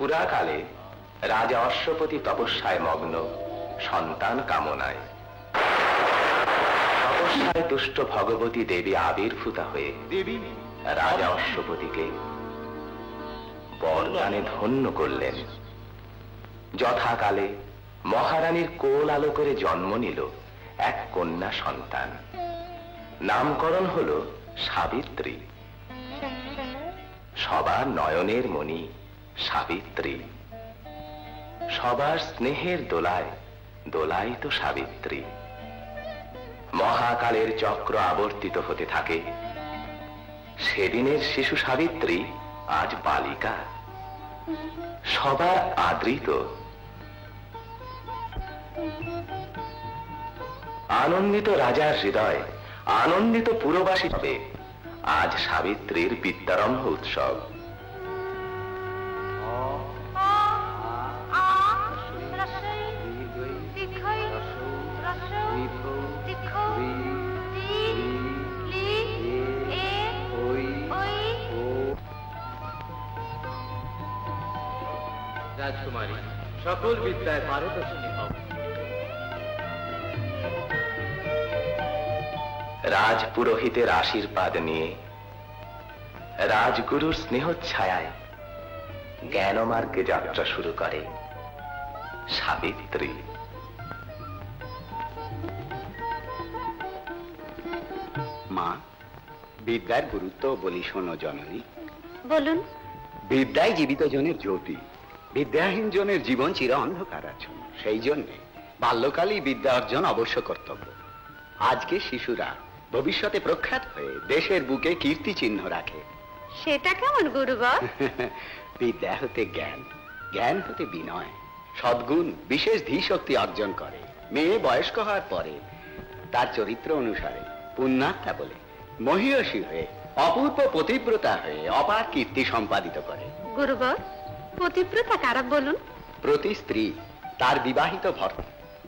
পুরাকালে রাজা অশ্বপতি তপস্যায় মগ্ন, সন্তান কামনায়। তপস্যায় তুষ্ট ভগবতী দেবী আবির্ভূতা হয়ে দেবী রাজা অশ্বপতিকে বরদানে ধন্য করলেন। যথাকালে মহারানীর কোল আলো করে জন্ম নিল এক কন্যা সন্তান। নামকরণ হল সাবিত্রী। সবার নয়নের মণি সাবিত্রী, সবার স্নেহের দোলায় দোলায়িত সাবিত্রী। মহাকালের চক্র আবর্তিত হতে থাকে। সেদিনের শিশু সাবিত্রী আজ বালিকা, সবার আদৃত। আনন্দিত রাজার হৃদয়, আনন্দিত পুরবাসী হবে আজ সাবিত্রীর বিদ্যারম্ভ উৎসব। রাজকুমারী সকল বিদ্যায় পারদর্শিনী হও। রাজপুরোহিতের আশীর্বাদ নিয়ে রাজগুরুর স্নেহচ্ছায়ায় জ্ঞানমার্গে যাত্রা শুরু করে সাবিত্রী। মা, বিদ্যার গুরুত্ব বলি শোনো জননী। বলুন। বিদ্যায় জীবিত জনের জ্যোতি, বিদ্যাহীন জনের জীবন চির অন্ধকারাচ্ছন্ন। সেই জন্যে বাল্যকালেই বিদ্যা অর্জন অবশ্য কর্তব্য। আজকে শিশুরা ভবিষ্যতে প্রখ্যাত হয়ে দেশের বুকে কীর্তি চিহ্ন রাখে। সেটা কেমন গুরুবর? বিদ্যা হতে জ্ঞান, জ্ঞান হতে বিনয়, সদ্গুণ বিশেষ ধীশক্তি অর্জন করে। মেয়ে বয়স্ক হওয়ার পরে তার চরিত্র অনুসারে পুণ্যাত্মা বলে মহীয়সী হয়ে অপূর্ব পতিব্রতা হয়ে অপার কীর্তি সম্পাদিত করে। গুরুবর, পতিব্রতা কারা বলুন? প্রতি স্ত্রী তার বিবাহিত ভর্ত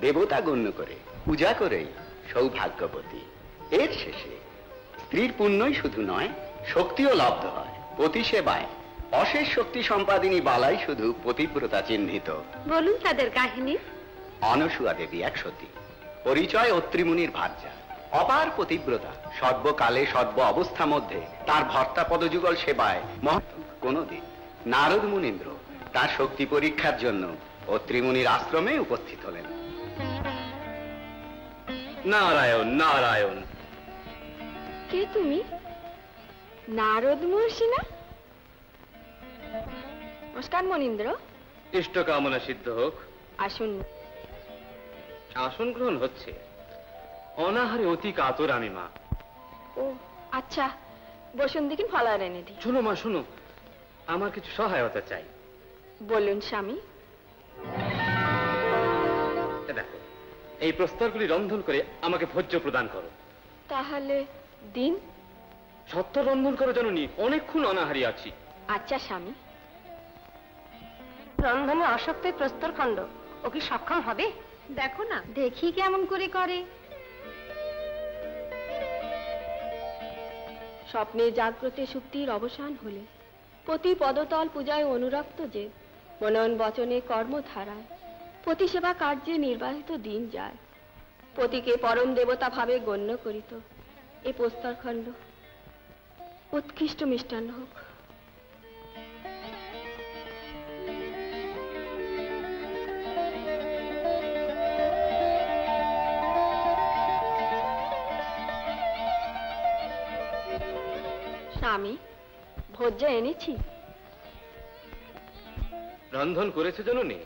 দেবতা গণ্য করে পূজা করেই সৌভাগ্যবতী। এর শেষে স্ত্রীর পুণ্যই শুধু নয়, শক্তিও লব্ধ হয়। পতি সেবায় অশেষ শক্তি সম্পাদিনী বালাই শুধু পতিব্রতা চিহ্নিত। বলুন তাদের কাহিনী। অনসূয়া দেবী এক সতী, পরিচয় অত্রিমুনির ভার্যা, অপার পতিব্রতা। সর্বকালে সর্ব অবস্থা মধ্যে তার ভর্তা পদযুগল সেবায় মহত্ব। কোনদিন নারদ মুনীন্দ্র তার শক্তি পরীক্ষার জন্য অত্রিমুনির আশ্রমে উপস্থিত হলেন। নারায়ণ নারায়ণ। কে তুমি? নারদ মহর্ষি না? নমস্কার মনীন্দ্র। ইষ্ট কামনা সিদ্ধ হোক। আসুন। আসন গ্রহণ হচ্ছে। অনাহারে অতি কাতর আমি মা। ও আচ্ছা, বসুন, দেখিন ফলার এনে দিই। শোনো মা শোনো, আমার কিছু সহায়তা চাই। বলুন স্বামী। দেখো, এই প্রস্তরগুলি রন্ধন করে আমাকে ভোজ্য প্রদান করো। তাহলে দিন। সত্য রন্ধন করো জননী, অনেকক্ষণ অনাহারি আছি। আচ্ছা স্বামী। রন্ধনে অশক্ত প্রস্তর খণ্ড, ও কি সক্ষম হবে? দেখো না, দেখি কেমন করে করে। স্বপ্নে জাগ্রত শক্তির অবসান হলে প্রতি পদতল পূজায় অনুরক্ত যে মনন বচনে কর্মধারায় পতি সেবা কার্যে নির্বাহিত দিন যায়। পতিকে পরম দেবতা ভাবে গণ্য করিত এ প্রস্তরখণ্ড উৎকৃষ্ট মিষ্টান্ন হোক। স্বামী, ভোজ্য এনেছি। রন্ধন করেছে জননী?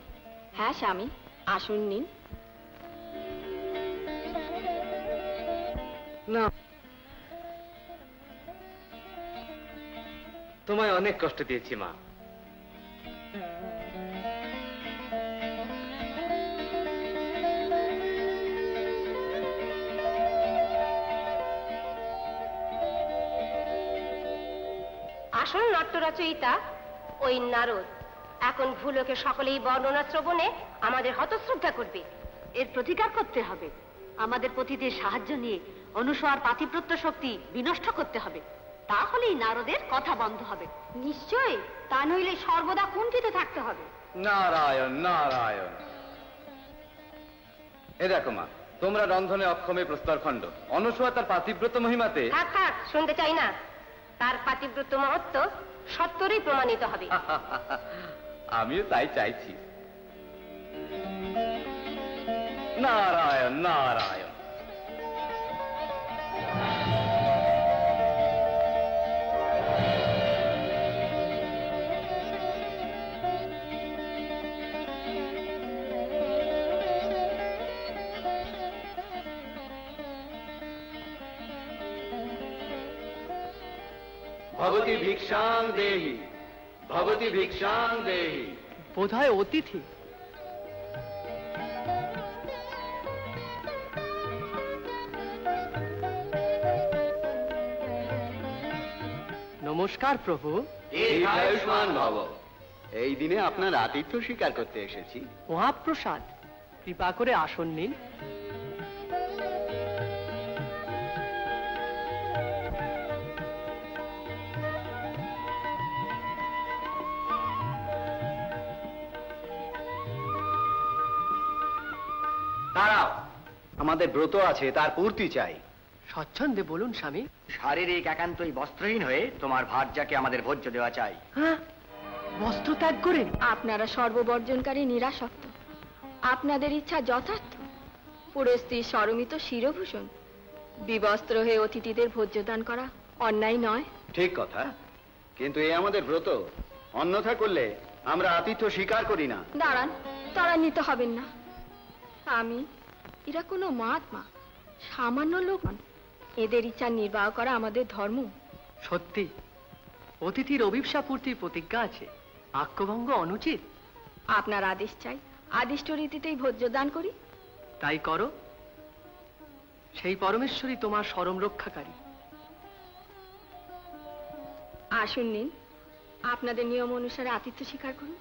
হ্যাঁ স্বামী, আসুন নিন। না, তোমায় অনেক কষ্ট দিয়েছি মা। আসল নাট্য রচয়িতা ওই নারদ এখন ভুলোকে সকলেই বর্ণনা শ্রবণে আমাদের হতশ্রদ্ধা করবে। এর প্রতিকার করতে হবে। আমাদের পতিদের সাহায্য নিয়ে অনুসয়ার পাতিব্রত্য শক্তি বিনষ্ট করতে হবে। তাহলেই নারদের কথা বন্ধ হবে। নিশ্চয়ই, তা নইলে সর্বদা কুণ্ঠিত থাকতে হবে। নারায়ণ নারায়ণ। এ দেখো মা, তোমরা রন্ধনে অক্ষমে প্রস্তরখণ্ড, অনসূয়া তার পাতিব্রত মহিমাতে। থাক থাক, শুনতে চাই না। তার পাতিব্রত মহত্ব সত্তরই প্রমাণিত হবে। আমিও তাই চাইছি। নারায়ণ নারায়ণ। ভবতি ভিক্ষাং দেহি, ভবতি ভিক্ষাং দেহি। বোধহয় অতিথি। নমস্কার প্রভু। দীর্ঘায়ুষ্মান ভব। এই দিনে আপনার আতিথ্য স্বীকার করতে এসেছি। মহাপ্রসাদ, কৃপা করে আসন নিন। দাঁড়াও, আমাদের ব্রত আছে, তার পূর্তি চাই। স্বচ্ছন্দে বলুন স্বামী। শারীরিক একান্তই বস্ত্রহীন হয়ে তোমার ভার্যাকে আমাদের ভোজ্য দেওয়া চাই। হ্যাঁ, বস্ত্র ত্যাগ করেন? আপনারা সর্ববর্জনকারী নিরাসক্ত, আপনাদের ইচ্ছা যথার্থ। পুরো স্ত্রী সরমিত শিরভূষণ, বিবস্ত্র হয়ে অতিথিদের ভোজ্যদান করা অন্যায় নয়। ঠিক কথা, কিন্তু এ আমাদের ব্রত, অন্যথা করলে আমরা আতিথ্য স্বীকার করি না। দাঁড়ান, ত্বরান্বিত হবেন না। আমি, এরা কোনো মহাত্মা, সামান্য লোক নন। এদের ইচ্ছা নির্বাহ করা আমাদের ধর্ম। সত্যি, অতিথির অভিপ্সা পূর্তির প্রতিজ্ঞা আছে, বাক্যভঙ্গ অনুচিত। আপনার আদেশ চাই, আদিষ্ট রীতিতেই ভোজ্যদান করি। তাই করো। সেই পরমেশ্বরী তোমার শরম রক্ষাকারী। আসুন নিন, আপনাদের নিয়ম অনুসারে আতিথ্য স্বীকার করুন।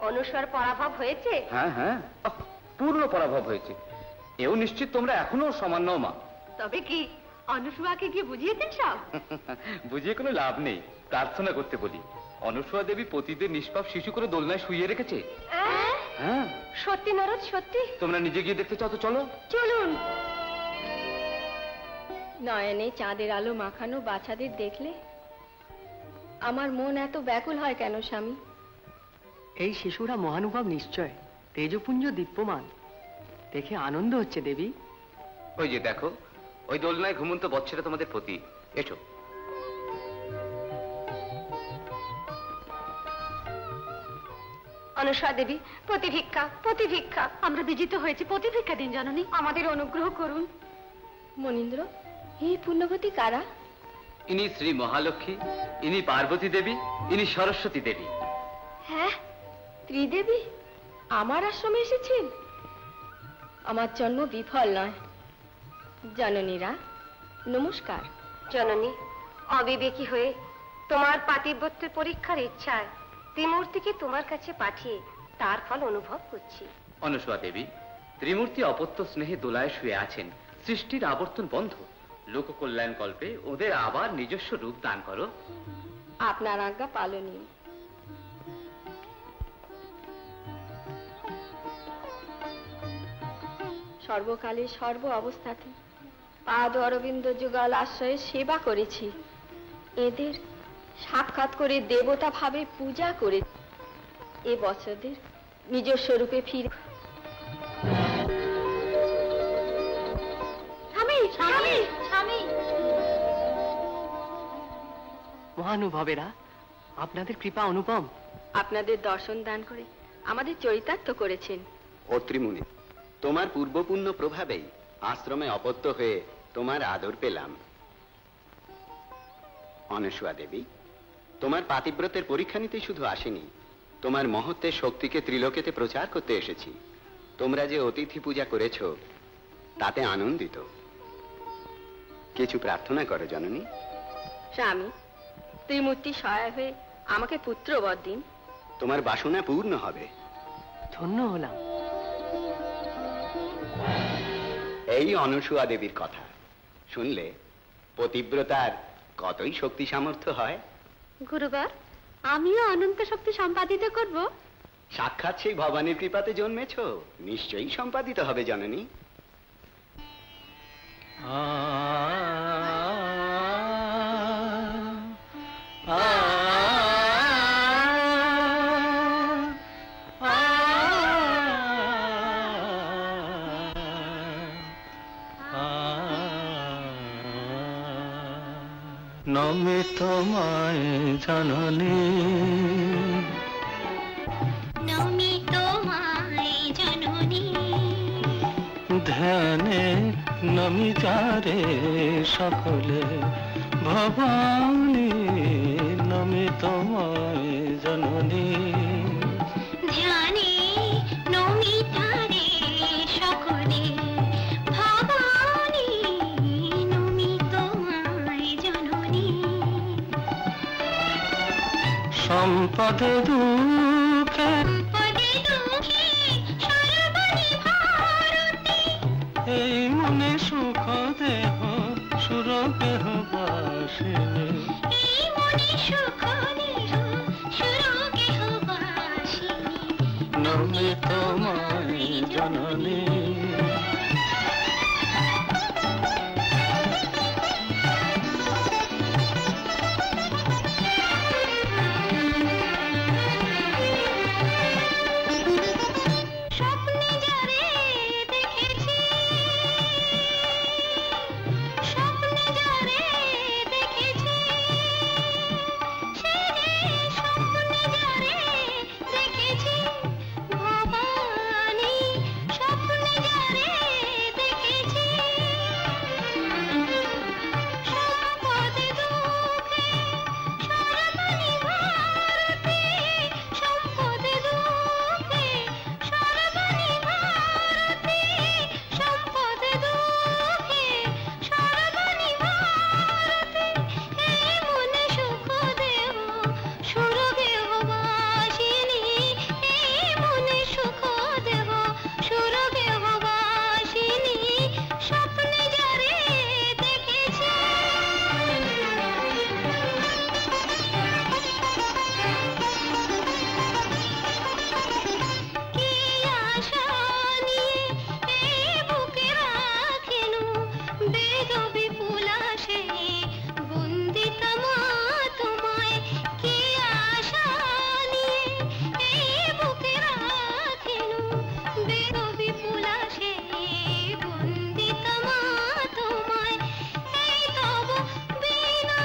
অনুস্বর পরাভব হয়েছে? হ্যাঁ হ্যাঁ, পূর্ণ পরাভব হয়েছে। এও নিশ্চিত তোমরা এখনো সামান্য মা। তবে কি অনুসূয়াকে গিয়ে বুঝিয়েছেন সব? বুঝিয়ে কোনো লাভ নেই, প্রার্থনা করতে বলি। অনুসূয়া দেবী পতিদের নিষ্পাপ শিশু করে দোলনায় শুইয়ে রেখেছে। হ্যাঁ সত্যি নারদ, সত্যি? তোমরা নিজে গিয়ে দেখতে চাও তো চলো। চলুন। নয়নে চাঁদের আলো মাখানো বাছাদের দেখলে আমার মন এত ব্যাকুল হয় কেন স্বামী? এই শিশুরা মহানুভব নিশ্চয়, তেজপুঞ্জ দীপ্যমান। দেখে আনন্দ হচ্ছে দেবী। ওই যে দেখো, ওই দোলনায় ঘুমন্ত বৎসেরা তোমাদের পতি। এসো। অনুসূয়া দেবী, প্রতিভিক্ষা, প্রতিভিক্ষা। আমরা বিজিত হয়েছি, প্রতিভিক্ষা দিন জননী, আমাদের অনুগ্রহ করুন। মনীন্দ্র, এই পুণ্যবতী কারা? ইনি শ্রী মহালক্ষ্মী, ইনি পার্বতী দেবী, ইনি সরস্বতী দেবী। হ্যাঁ, ত্রিদেবী আমার আশ্রমে এসেছেন। আমার জন্ম বিফল নয়। জননীরা নমস্কার। জননী, অবিবেকী হয়ে তোমার পাতিব্রত্যের পরীক্ষার ইচ্ছায় ত্রিমূর্তিকে তোমার কাছে পাঠিয়ে তার ফল অনুভব করছি। অনুসূয়া দেবী, ত্রিমূর্তি অপত্য স্নেহে দোলায় শুয়ে আছেন। সৃষ্টির আবর্তন বন্ধ, লোককল্যাণ কল্পে ওদের আবার নিজস্ব রূপ দান করো। আপনার আজ্ঞা পালনীয়। সর্বকালে সর্ব অবস্থাতে পাদ অরবিন্দ যুগল আশ্রয়ে সেবা করেছি। এদের সাক্ষাৎ করে দেবতা ভাবে পূজা করে এ বছরদের নিজস্ব রূপে ফিরে। স্বামী, স্বামী, স্বামী। মহানুভবেরা, আপনাদের কৃপা অনুপম। আপনাদের দর্শন দান করে আমাদের চরিতার্থ করেছেন। অত্রিমুনি, তোমার পূর্বপুণ্য প্রভাবেই আশ্রমে অপত্য হয়ে তোমার আদর পেলাম। অনসূয়া দেবী, তোমার পাতিব্রতের পরীক্ষা নিতেই শুধু আসেনি, তোমার মহত্বের শক্তিকে ত্রিলোকেতে প্রচার করতে এসেছি। তোমরা যে অতিথি পূজা করেছ তাতে আনন্দিত। কিছু প্রার্থনা করো জননী। স্বামী, ত্রিমূর্তি সহায় হয়ে আমাকে পুত্র বর দিন। তোমার বাসনা পূর্ণ হবে। ধন্য হলাম। এই অনসূয়া দেবীর কথা শুনলে পতিব্রতার কতই শক্তি সামর্থ্য হয়। গুরুবার, আমিও অনন্ত শক্তি সম্পাদিত করব। সাক্ষাৎ সেই ভবানীর কৃপাতে জন্মেছ, নিশ্চয়ই সম্পাদিত হবে জননী। নমে তোমায় জননী, নমি তোমায় জননী, ধ্যানে নমি যারে সকলে ভবানী। নমে তোমায় জননী, ধ্যানে নমি তারে সকলে ভবানী। নমি তোমায় জননী, সম্পদে দুঃখে পদে দুঃখে সর্বনি ভারতী। এই মনে সুখ দেহ সুর দেহ বাসিনী। এই মনে সুখ দেহ সুরগেহ বাসিনী। নমে তোমায় জননী, স্বপ্নে যারে দেখেছি, স্বপ্নে যারে দেখেছি, সে যে স্বপ্নে যারে দেখেছি ভবানী। স্বপ্নে যারে দেখেছি, সম্পদে দুঃখে সর্বনি ভারতী। সম্পদে দুঃখে সর্বনি ভারতী। সম্পদে দুঃখে সর্বনি ভারতী। এই মনে সুখ দেহ সুরগেহ বাসিনী। এই মনে সুখ দেহ সুরগেহ বাসিনী। স্বপ্নে যারে দেখেছি, কি আশা নিয়ে এই বুকে রাখেনু বেদ বিপুল আসে বন্দিতা মা তোমায়। কি আশা নিয়ে এই বুকে রাখেনু বেদ বিপুল আসে বন্দিতা মা তোমায়। এই তব বিনা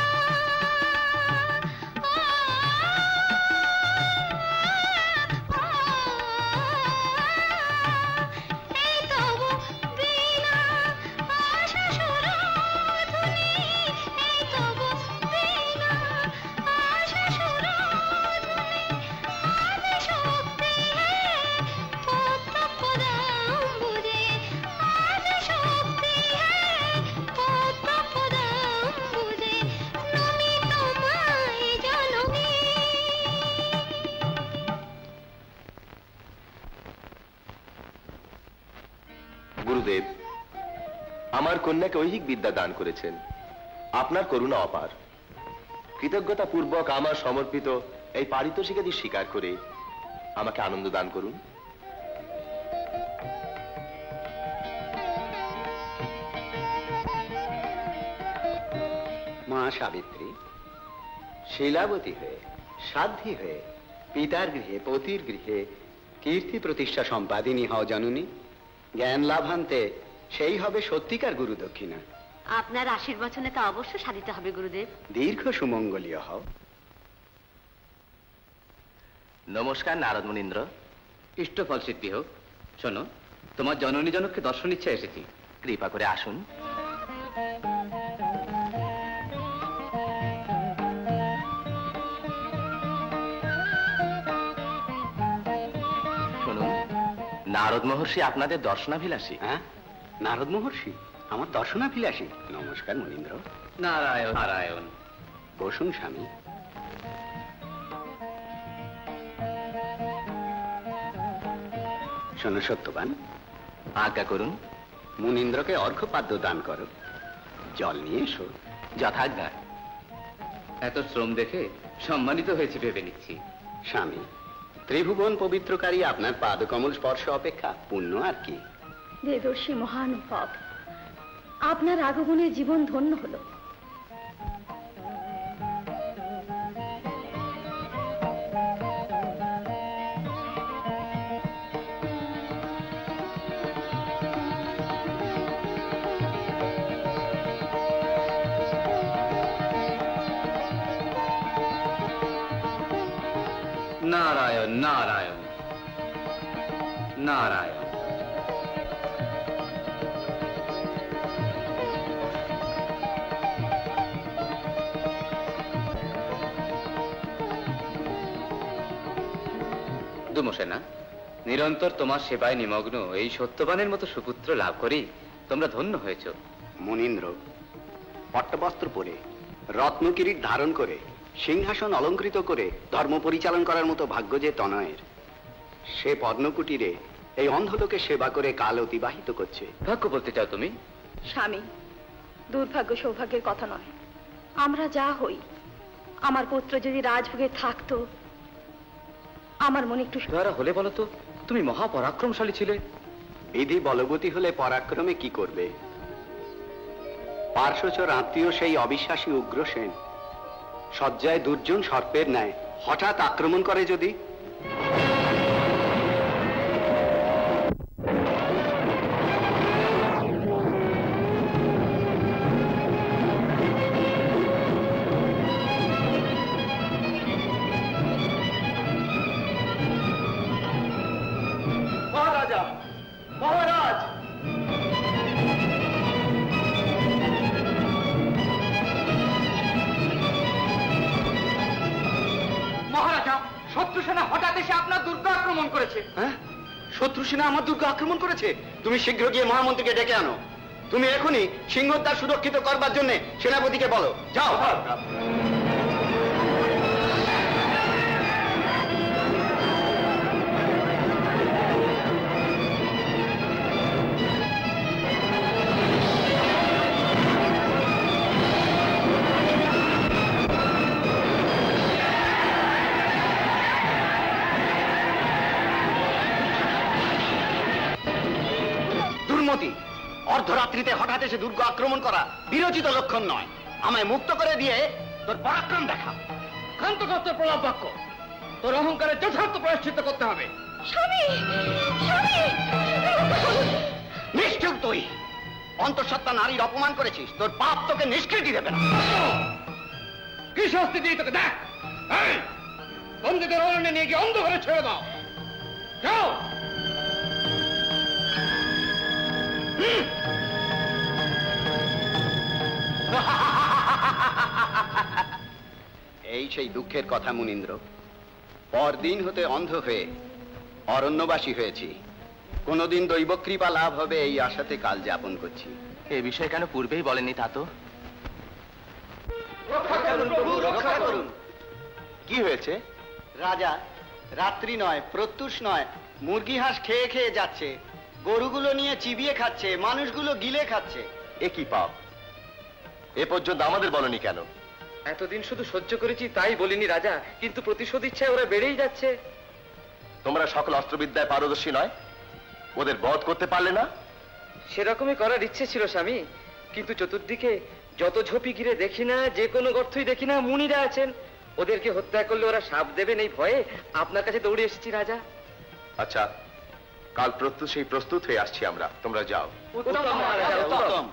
এই তব বিনা আশা সুরধুনী। এই তব বিনা আশা সুরধুনী। আদি শক্তি হে পদ্ম পদাম্বুজে। আদি শক্তি হে পদ্ম পদাম্বুজে। নমি তোমায় জননী। গুরুদেব, আমার কন্যাকে ঐহিক বিদ্যা দান করেছেন, আপনার করুণা অপার। কৃতজ্ঞতা পূর্বক আমার সমর্পিত এই পারিতোষিকাদি স্বীকার করে আমাকে আনন্দ দান করুন। মা সাবিত্রী, শীলাবতী হয়ে সাধ্বী হয়ে পিতার গৃহে পতির গৃহে কীর্তি প্রতিষ্ঠা সম্পাদিনী হও জননী। জ্ঞান লাভান্তে সেই হবে সত্যিকার গুরু দক্ষিণা। আপনার আশীর্বচনে তা অবশ্য সাধিত হবে গুরুদেব। দীর্ঘ সুমঙ্গলীয় হও। নমস্কার নারদ মুনীন্দ্র। ইষ্টফল সিদ্ধি হোক। শোনো, তোমার জননী জনককে দর্শন ইচ্ছা এসেছি। কৃপা করে আসুন। নারদ মহর্ষি আপনাদের দর্শনাভিলাষী। হ্যাঁ, নারদ মহর্ষি আমার দর্শনাভিলাষী। নমস্কার মুনীন্দ্র। নারায়ণ নারায়ণ। বসুন স্বামী। শোনো সত্যবান, আজ্ঞা করুন। মুনীন্দ্রকে অর্ঘ্যপাদ্য দান করো। জল নিয়ে এসো। যথাজ্ঞা। এত শ্রম দেখে সম্মানিত হয়েছে ভেবে নিচ্ছি। স্বামী, ত্রিভুবন পবিত্রকারী আপনার পাদকমল স্পর্শ অপেক্ষা পুণ্য আর কি। দেবর্ষি মহানুভব, আপনার আগমনে জীবন ধন্য হলো। নারায়ণ নারায়ণ নারায়ণ। দুমসেনা, নিরন্তর তোমার সেবায় নিমগ্ন এই সত্যবানের মতো সুপুত্র লাভ করি তোমরা ধন্য হয়েছ। মুনীন্দ্র, পট্টবস্ত্র পরে রত্নকিরীট ধারণ করে সিংহাসন অলঙ্কৃত করে ধর্ম পরিচালন করার মতো ভাগ্য যে তনয়ের, সে পদ্মকুটিরে এই অন্ধলোকে সেবা করে কাল অতিবাহিত করছে। ভাগ্য বলতে চাও তুমি? স্বামী, দুর্ভাগ্য সৌভাগ্যের কথা নয়। আমরা যা হই, আমার পুত্র যদি রাজভোগে থাকতো, আমার মনে একটু যারা হলে বলো তো, তুমি মহাপরাক্রমশালী ছিলে। বিধি বলবতী হলে পরাক্রমে কি করবে? পার্শ্বচর আত্মীয় সেই অবিশ্বাসী উগ্রসেন শয্যায় দুর্জন সর্পের ন্যায় হঠাৎ আক্রমণ করে যদি? মহারাজা, মহারাজ! মহারাজা, শত্রু সেনা হঠাৎ এসে আপনার দুর্গ আক্রমণ করেছে। হ্যাঁ, শত্রু সেনা আমার দুর্গ আক্রমণ করেছে? তুমি শীঘ্র গিয়ে মহামন্ত্রীকে ডেকে আনো। তুমি এখনই সিংহদ্বার সুরক্ষিত করবার জন্য সেনাপতিকে বলো। যাও। দুর্মতি, অর্ধরাত্রিতে হঠাৎ এসে দুর্গ আক্রমণ করা বিরোচিত লক্ষণ নয়। আমায় মুক্ত করে দিয়ে তোর পরাক্রম দেখা। ক্ষান্ত করতে প্রলাপ বাক্য, তোর অহংকারের যথার্থ প্রায়শ্চিত্ত করতে হবে। স্বামী, স্বামী! নিষ্ঠুর তুই! অন্তঃসত্ত্বা নারীর অপমান করেছিস, তোর পাপ তোকে নিষ্কৃতি দেবে না। কি শাস্তি দিই তোকে দেখ। বন্দীদের অরণ্যে নিয়ে গিয়ে অন্ধকারে ছেড়ে দাও। যাও। এই সেই দুঃখের কথা মুনীন্দ্র। পরদিন হতে অন্ধ হয়ে অরণ্যবাসী হয়েছি। কোনদিন দৈবকৃপা লাভ হবে এই আশাতে কাল যাপন করছি। এ বিষয়ে কেন পূর্বেই বলেননি তা তো? কি হয়েছে? রাজা রাত্রি নয়, প্রত্যুষ নয়, মুরগি হাঁস খেয়ে খেয়ে যাচ্ছে। গরুগুলো নিয়ে চিবিয়ে খাচ্ছে, মানুষগুলো গিলে খাচ্ছে। এ কি পাপ? এ পর্যন্ত আমাদের বলনি কেন? এতদিন শুধু সহ্য করেছি তাই বলিনি রাজা, কিন্তু প্রতিশোধ ইচ্ছায় ওরা বেড়েই যাচ্ছে। তোমরা সকল অস্ত্রবিদ্যায় পারদর্শী নয়, ওদের বধ করতে পারলে না? সেরকমই করার ইচ্ছে ছিল স্বামী, কিন্তু চতুর্দিকে যত ঝোপি ঘিরে দেখি না, যে কোনো গর্তই দেখি না, মুনিরা আছেন। ওদেরকে হত্যা করলে ওরা সাপ দেবেন এই ভয়ে আপনার কাছে দৌড়ে এসেছি রাজা। আচ্ছা, কাল প্রত্যুষেই প্রস্তুত হয়ে আসছি আমরা, তোমরা যাও। উত্তম মহারাজা, উত্তম।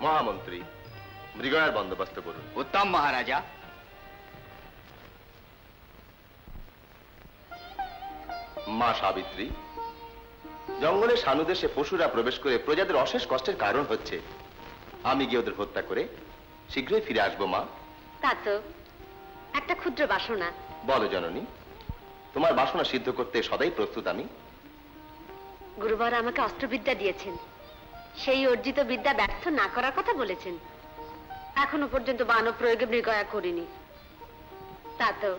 মহামন্ত্রী, মৃগয়ার বন্দোবস্ত করুন। উত্তম মহারাজা। মা সাবিত্রী, জঙ্গলে সানুদেশে পশুরা প্রবেশ করে প্রজাদের অশেষ কষ্টের কারণ হচ্ছে। আমি গিয়ে ওদের হত্যা করে শীঘ্রই ফিরে আসবো মা। তা তো একটা ক্ষুদ্র বাসনা। বলো জননী। তোমার বাসনা সিদ্ধ করতে সদাই প্রস্তুত আমি। গুরুবার আমাকে অস্ত্রবিদ্যা দিয়েছেন, সেই অর্জিত বিদ্যা ব্যর্থ না করার কথা বলেছেন। এখনো পর্যন্ত বানর প্রয়োগে মৃগয়া করিনি। তা তো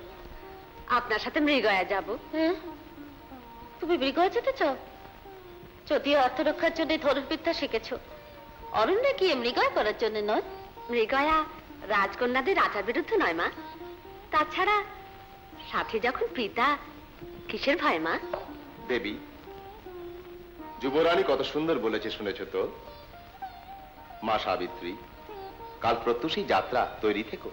আপনার সাথে মৃগয়া যাব। হ্যাঁ, তুমি মৃগয়া যেতে চাও? যদিও আত্মরক্ষার জন্য ধনুর্বিদ্যা শিখেছো, অরণ্যে গিয়ে মৃগয়া করার জন্য নয়। মৃগয়া রাজকন্যাদের আচার বিরুদ্ধে নয় মা। তাছাড়া সাথে যখন পিতা, কিসের ভয় মা? দেবী, যুবরানী কত সুন্দর বলেছে শুনেছ তো? মা সাবিত্রী, কাল প্রত্যুষী যাত্রা, তৈরি থেকো।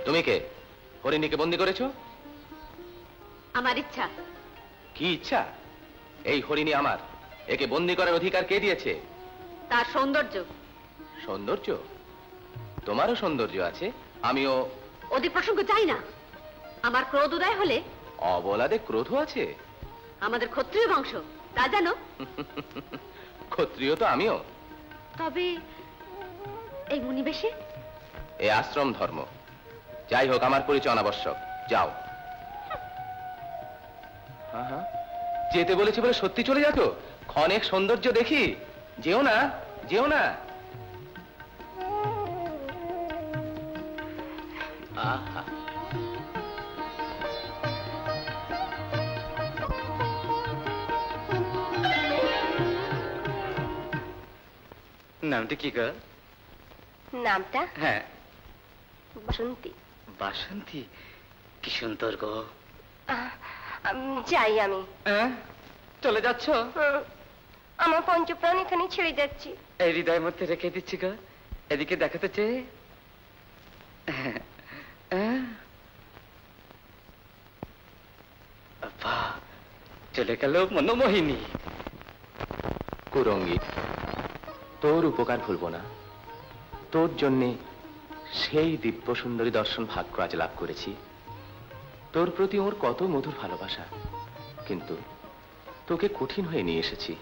তুমি কে? হরিণীকে বন্দি করেছো? আমার ইচ্ছা। কি ইচ্ছা? এই হরিণী আমার, একে বন্দি করার অধিকার কে দিয়েছে? তার সৌন্দর্য। সৌন্দর্য? তোমারও সৌন্দর্য আছে, আমিও। ওদের প্রসঙ্গ চাই না। আমার ক্রোধ উদয় হলে। অবলাদে ক্রোধ আছে? আমাদের ক্ষত্রিয় বংশ, তা জানো? ক্ষত্রিয় তো আমিও। তবে এই মুনিবেশে? এ আশ্রম ধর্ম। যাই হোক, আমার পরিচয় অনাবশ্যক। যাও। হ্যাঁ হ্যাঁ, যেতে বলেছি বলে সত্যি চলে যাচ্ছ? ক্ষণেক সৌন্দর্য দেখি। যেও না, যেও না। আহা, নামটা কি গো? নামটা? হ্যাঁ, বাসন্তী। বাসন্তী? কি সুন্দর গো। যাই আমি। চলে যাচ্ছ? আমার পঞ্চপ্রাণ এখানে ছেড়ে যাচ্ছি। এই হৃদয়ের মধ্যে রেখে দিচ্ছি গো। এদিকে দেখাতে চেয়ে। চলে গেল মনোমোহিনী। কুরঙ্গী, তোর উপকার ভুলব না। তোর জন্যে সেই দিব্য সুন্দরী দর্শন ভাগ্য আজ লাভ করেছি। তোর প্রতি ওর কত মধুর ভালোবাসা, কিন্তু তোকে কঠিন হয়ে নিয়ে এসেছি।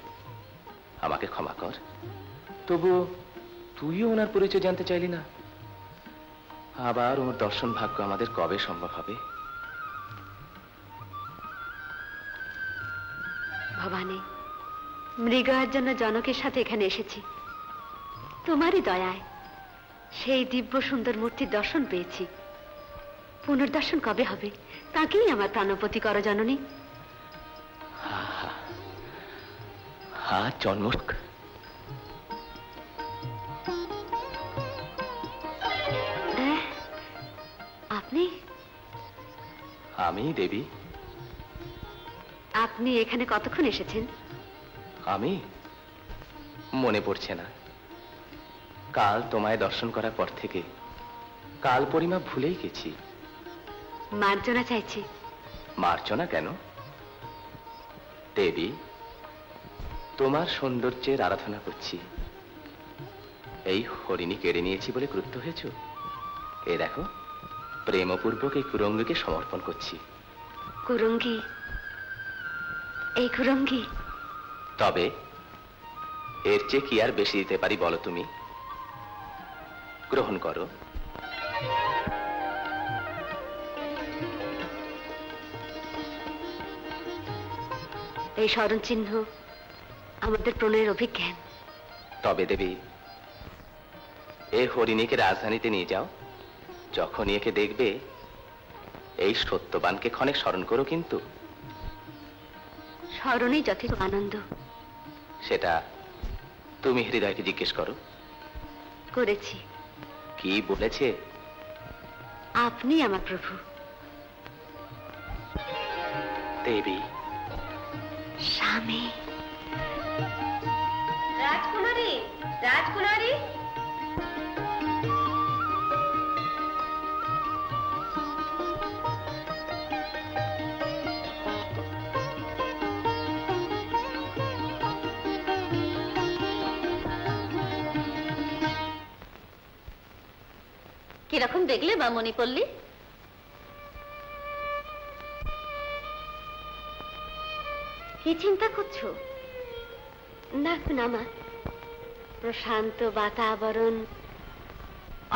আমাকে ক্ষমা কর। তবুও তুইও ওনার পরিচয় জানতে চাইলি না। আবার ওর দর্শন ভাগ্য আমাদের কবে সম্ভব হবে? ভবানী, মৃগয়ার জন্য জনকের সাথে এখানে এসেছি। তোমারই দয়ায় সেই দিব্য সুন্দর মূর্তির দর্শন পেয়েছি। পুনর্দর্শন কবে হবে তাকেই আমার প্রাণপতি করো জননী। হা, জন্ম। আপনি? আমি দেবী। আপনি এখানে কতক্ষণ এসেছেন? আমি? মনে পড়ছে না। কাল তোমায় দর্শন করার পর থেকে কাল পরিমাপ ভুলেই গেছি। মার্জনা চাইছি। মার্জনা কেন? দেবী, তোমার সৌন্দর্যের আরাধনা করছি। এই হরিণী কেড়ে নিয়েছি বলে ক্রুদ্ধ হয়েছ? এ দেখো, প্রেমপূর্বক এই কুরঙ্গীকে সমর্পণ করছি। কুরঙ্গি? এই কুরঙ্গি? তবে এর চেয়ে কি আর বেশি দিতে পারি বলো তুমি? গ্রহণ করো। এই স্মরণ চিহ্ন আমাদের প্রণয়ের অভিজ্ঞান। তবে দেবী, এই হরিণীকে রাজধানীতে নিয়ে যাও। যখনই একে দেখবে, এই সত্যবানকে ক্ষণে স্মরণ করো কিন্তু। স্মরণেই যথেষ্ট আনন্দ। সেটা তুমি হৃদয়কে জিজ্ঞেস করো। করেছি। কি বলেছে? আপনি আমার প্রভু। দেবী, স্বামী। রাজকুমারী, রাজকুমারী। কিরকম দেখলে বামনি পল্লী? কি চিন্তা করছো? না না মা, প্রশান্ত বাতাবরণ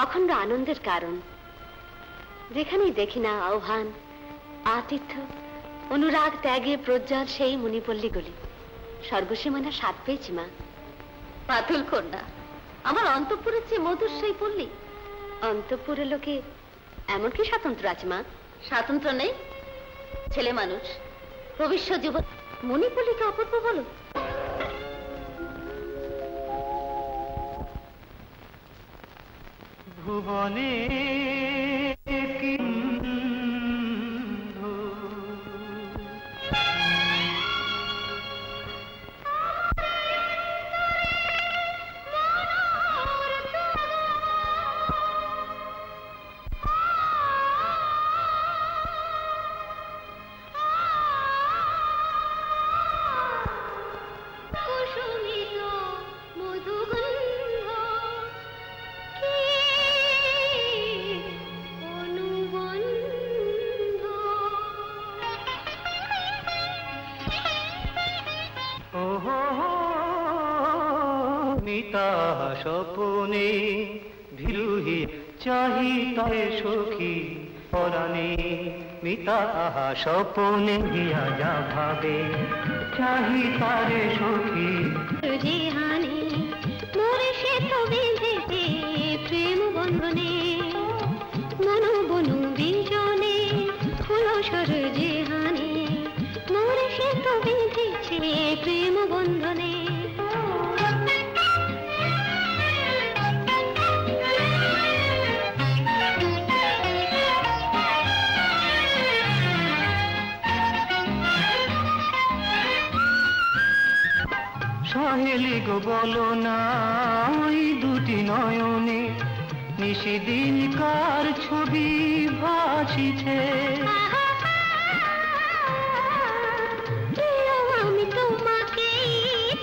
অখণ্ড আনন্দের কারণ। যেখানেই দেখি না আহ্বান, আতিথ্য, অনুরাগ, ত্যাগে প্রজ্জ্বল সেই মুনিপল্লীগুলি। স্বর্গসীমানা স্বাদ পেয়েছি মা। পাতুল কন্যা, আমার অন্তঃপুরের চেয়ে মধুর সেই পল্লী। অন্তঃপুরের লোকে এমন কি স্বাতন্ত্র আছে মা? স্বাতন্ত্র নেই? ছেলে মানুষ, ভবিষ্যৎ যুবক, মণিপল্লীকে অপূর্ব বলো। ভুবনে স্বপনে ভিরুহি চাহি তারে সখী পরাণে। মিতা আহা স্বপনে হিয়া যা ভাবে চাহি তারে সখী। রেহানে মোরে সে তো বেঁধেছে প্রেম বন্ধনে, মন বনু বিজনে হলো সর জেহানে। মোরে সে তো বেঁধেছে প্রেম বন্ধনে। সহেলি গো বলো না ওই দুটি নয়নে নিশিদিন কার ছবি ভাসিছে। আমি তোমাকে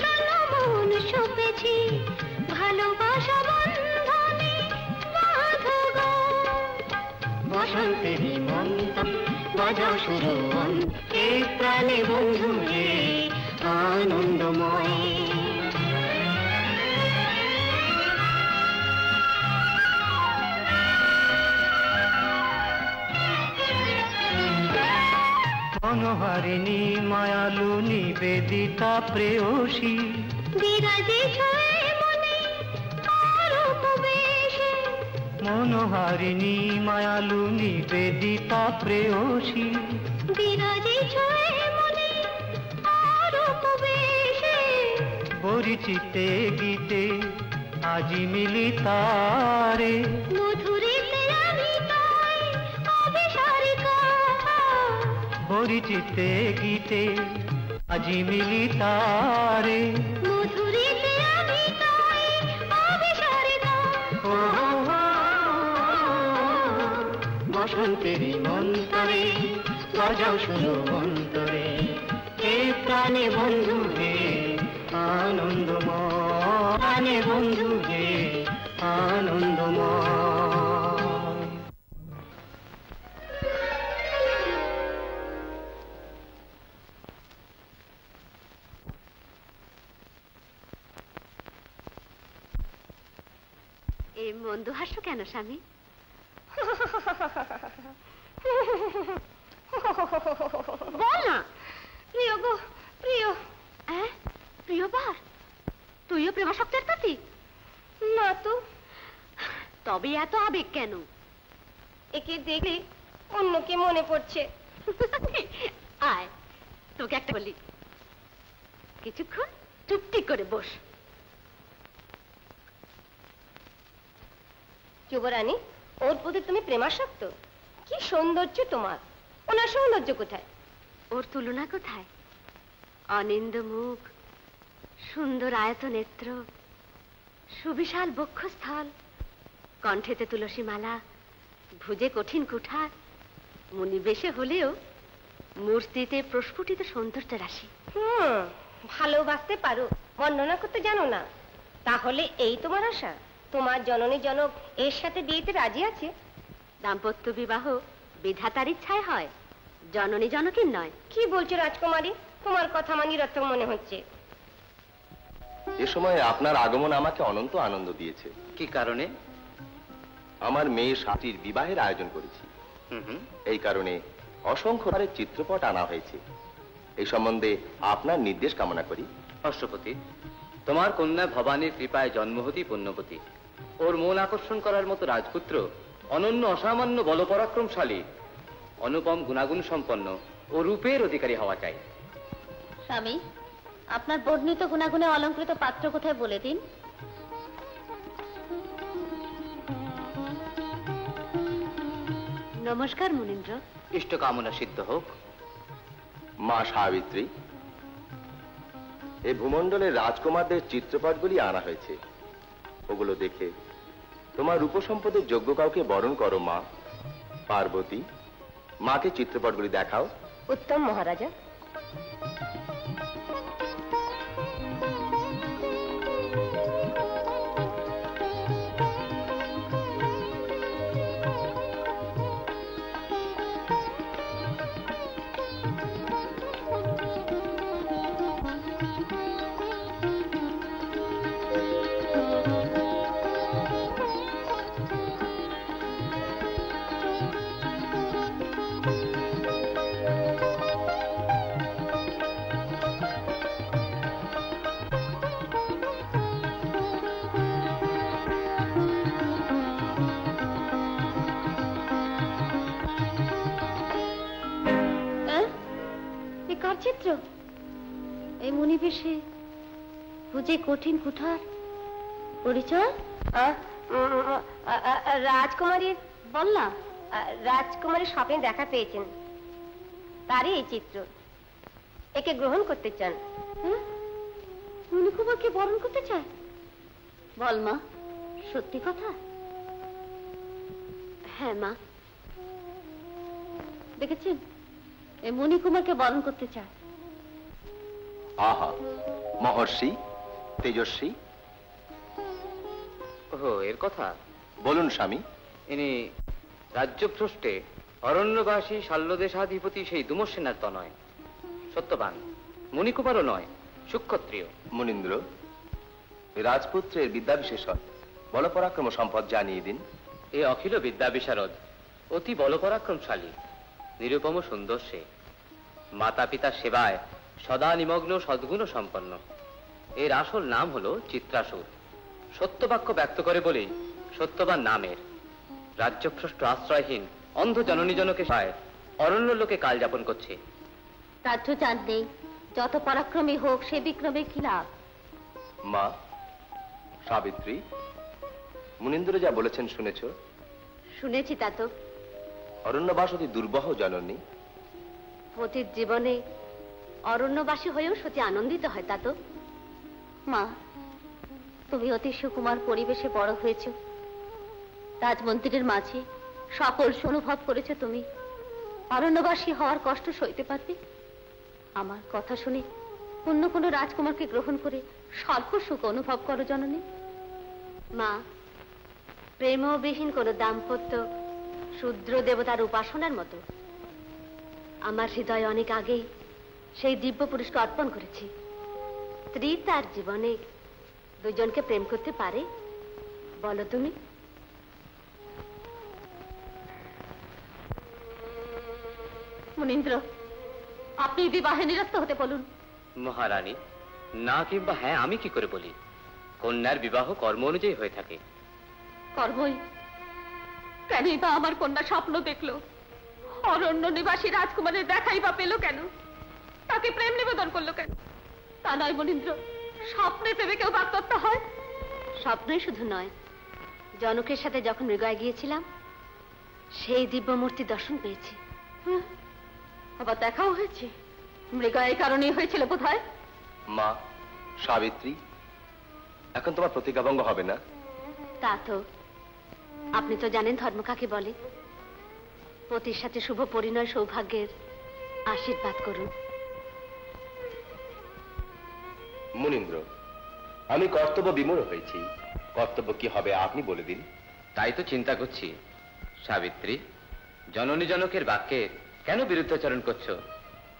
তন মন সপেছি, ভালোবাসা বন্ধনে বাঁধো গো। বসন্তেরই মন্ত্র বাজাও শুরু এই প্রাণে বন্ধু রে আনন্দময়। মনোহারিণী মায়ালু নিবেদিতা প্রেয়সী বিরাজে ছয়ে মনে অরূপ বেশে। মনোহারিণী মায়ালু নিবেদিতা প্রেয়সী বিরাজে ছয়ে মনে অরূপ বেশে। পরিচিতে গীতে আজি মিলি তারে মধুরীতে আমি তাই অবিসারিকা। পরিচিতে গীতে আজি মিলি তারে মধুরীতে আমি তাই অবিসারিকা। বসন্তেরই মন্তরে বাজাও শুরু অন্তরে এই প্রাণে বন্ধু হে আনন্দময়, প্রাণে বন্ধু হে আনন্দময়। এই মন্দ হাস্য কেন স্বামী? বল না। প্রিয় গো, প্রিয়। প্রিয়বার, তুইও প্রেমাসক্তের প্রতি? না তো। তবে এত আবেগ কেন? একে দেখলে অন্যকে মনে পড়ছে। আয়, তোকে একটা বলি, কিছুক্ষণ চুপটি করে বস। যুবরানী, ওর প্রতি তুমি প্রেমাসক্ত? কি সৌন্দর্য তোমার! ওনার সৌন্দর্য কোথায়? ওর তুলনা কোথায়? অনিন্দ মুখ, সুন্দর আয়ত নেত্র, সুবিশাল বক্ষস্থল, কণ্ঠেতে তুলসী মালা, ভুজে কঠিন কুঠার, মুনিবেশে হলেও মূর্তিতে প্রস্ফুটিত সৌন্দর্য রাশি। ভালোবাসতে পারো, বর্ণনা করতে জানো না। তাহলে এই তোমার আশা? তোমার জননী জনক এর সাথে বিয়েতে রাজি আছে? দাম্পত্য বিবাহ বিধাতার ইচ্ছায় হয়, জননী জনকের নয়। কি বলছো রাজকুমারী? তোমার কথা আমার নিরর্থক মনে হচ্ছে। এ সময় আপনার আগমন আমাকে অনন্ত আনন্দ দিয়েছে। কি কারণে? আমার মেয়ে সাথীর বিবাহের আয়োজন করেছি। এই কারণে অসংখ্য হারের চিত্রপট আনা হয়েছে। এই সম্বন্ধে আপনার নির্দেশ কামনা করি। অষ্টপতি, তোমার কন্যা ভবানীর কৃপায় জন্মহতি পুণ্যবতী। ওর মন আকর্ষণ করার মতো রাজপুত্র, অনন্য অসামান্য বলপরাক্রমশালী, অনুপম গুণাগুণ সম্পন্ন ও রূপের অধিকারী হওয়া চাই। স্বামী, আপনার বর্ণিত গুণাগুণে অলঙ্কৃত পাত্র কোথায় বলে দিন। নমস্কার মুনীন্দ্র। ইষ্ট কামনা সিদ্ধ হোক। মা সাবিত্রী, এই ভূমণ্ডলের রাজকুমারদের চিত্রপটগুলি আনা হয়েছে। ওগুলো দেখে তোমার রূপসম্পদের যোগ্য কাউকে বরণ করো। মা পার্বতী, মাকে চিত্রপটগুলি দেখাও। উত্তম মহারাজা। চিত্র এই মুনিবেশে, ভুজে কঠিন কুঠার, পরিচয়? রাজকুমারীর বললাম, রাজকুমারীর স্বপ্নে দেখা পেয়েছেন, তারই এই চিত্র। একে গ্রহণ করতে চান। মুনিকুমারকে বরণ করতে চায়? বল মা, সত্যি কথা? হ্যাঁ মা। দেখেছেন, এই মণিকুমারকে বরণ করতে চায়। আহা, মহর্ষি, তেজস্বী। ও, এর কথা? বলুন স্বামী। ইনি রাজ্যভ্রষ্টে অরণ্যবাসী শাল্যদেশাধিপতি সেই দুমসেনার তো নয়, সত্যবান। মণিকুমারও নয়, সুক্ষত্রিয়। মুনীন্দ্র, রাজপুত্রের বিদ্যা বিশেষণ, বলপরাক্রম সম্পদ জানিয়ে দিন। এ অখিল বিদ্যা বিশারদ, অতি বলপরাক্রমশালী, নিরুপম সুন্দর সে। মাতা পিতার সেবায় সদা নিমগ্ন, সদ্গুণ সম্পন্ন। এর আসল নাম হলো চিত্রাসুর। সত্যবাক্য ব্যক্ত করে বলেই সত্যবান নামের। রাজ্যভ্রষ্ট আশ্রয়হীন অন্ধ জননী জনকে পায় অরণ্য লোকে কাল যাপন করছে। রাজ্য চাঁদ নেই, যত পরাক্রমী হোক সে বিক্রমে কি লাভ? মা সাবিত্রী, মুনীন্দ্র যা বলেছেন শুনেছ? শুনেছি তা তো। অরণ্যবাস অতি দুর্বহ জননী। পতির জীবনে অরণ্যবাসী হয়েও সত্যি আনন্দিত হয় তা তো। মা, তুমি অতি সুকুমার পরিবেশে বড় হয়েছ, রাজমন্ত্রীর মাঝে সকল অনুভব করেছ। তুমি অরণ্যবাসী হওয়ার কষ্ট সইতে পারবে? আমার কথা শুনে অন্য কোনো রাজকুমারকে গ্রহণ করে স্বল্প সুখ অনুভব করো জননী? মা, প্রেমবিহীন কোনো দাম্পত্য শূদ্র দেবতার উপাসনার মতো। আমার হৃদয় অনেক আগেই সেই দিব্য পুরুষকে অর্পণ করেছি। স্ত্রী তার জীবনে দুজনকে প্রেম করতে পারে বলো তুমি? মুনীন্দ্র, আপনি বিবাহে নিরস্ত হতে বলুন। মহারানী, না কিংবা হ্যাঁ আমি কি করে বলি? কন্যার বিবাহ কর্ম অনুযায়ী হয়ে থাকে। কর্মই কেনই বা আমার কন্যা স্বপ্ন দেখলো? অরণ্য নিবাসী রাজকুমারের দেখাই বা পেল কেন? তাকে প্রেম নিবেদন করলো কেন? তা নয় মনীন্দ্র, স্বপ্নে পেবে কেউ বাক্যত্ব হয়? স্বপ্নই শুধু নয়, জনকের সাথে যখন মৃগয়ায় গিয়েছিলাম সেই দিব্য মূর্তি দর্শন পেয়েছি। আবার দেখাও হয়েছে। মৃগয়া এই কারণেই হয়েছিল বোধ হয়। মা সাবিত্রী, এখন তোমার প্রতিজ্ঞাভঙ্গ হবে না? তা তো আপনি তো জানেন ধর্ম কাকে বলে। পতির সাথে শুভ পরিণয় সৌভাগ্যের আশীর্বাদ করুন। মুনীন্দ্র, আমি কর্তব্য বিমূঢ় হয়েছি। কর্তব্য কি হবে আপনি বলে দিন। তাই তো চিন্তা করছি। সাবিত্রী, জননী জনকের বাক্যে কেন বিরুদ্ধাচরণ করছো?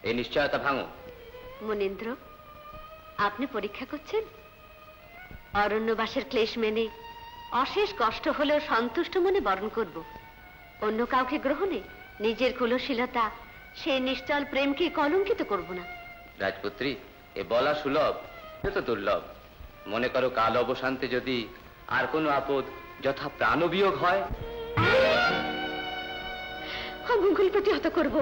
এই নিশ্চয়তা ভাঙো। মুনীন্দ্র, আপনি পরীক্ষা করছেন? অরণ্যবাসের ক্লেশ মেনে অশেষ কষ্ট হলেও সন্তুষ্ট মনে বরণ করব। অন্য কাউকে গ্রহণে নিজের কুলশীলতা, সেই নিশ্চল প্রেমকে কলঙ্কিত করব না। রাজপুত্রী, এ বলা সুলভ, এ তো দুর্লভ। মনে করো কাল অবসান্তে যদি আর কোনো আপদ যথা প্রাণবিয়োগ হয়, অমঙ্গল প্রতিহত করব।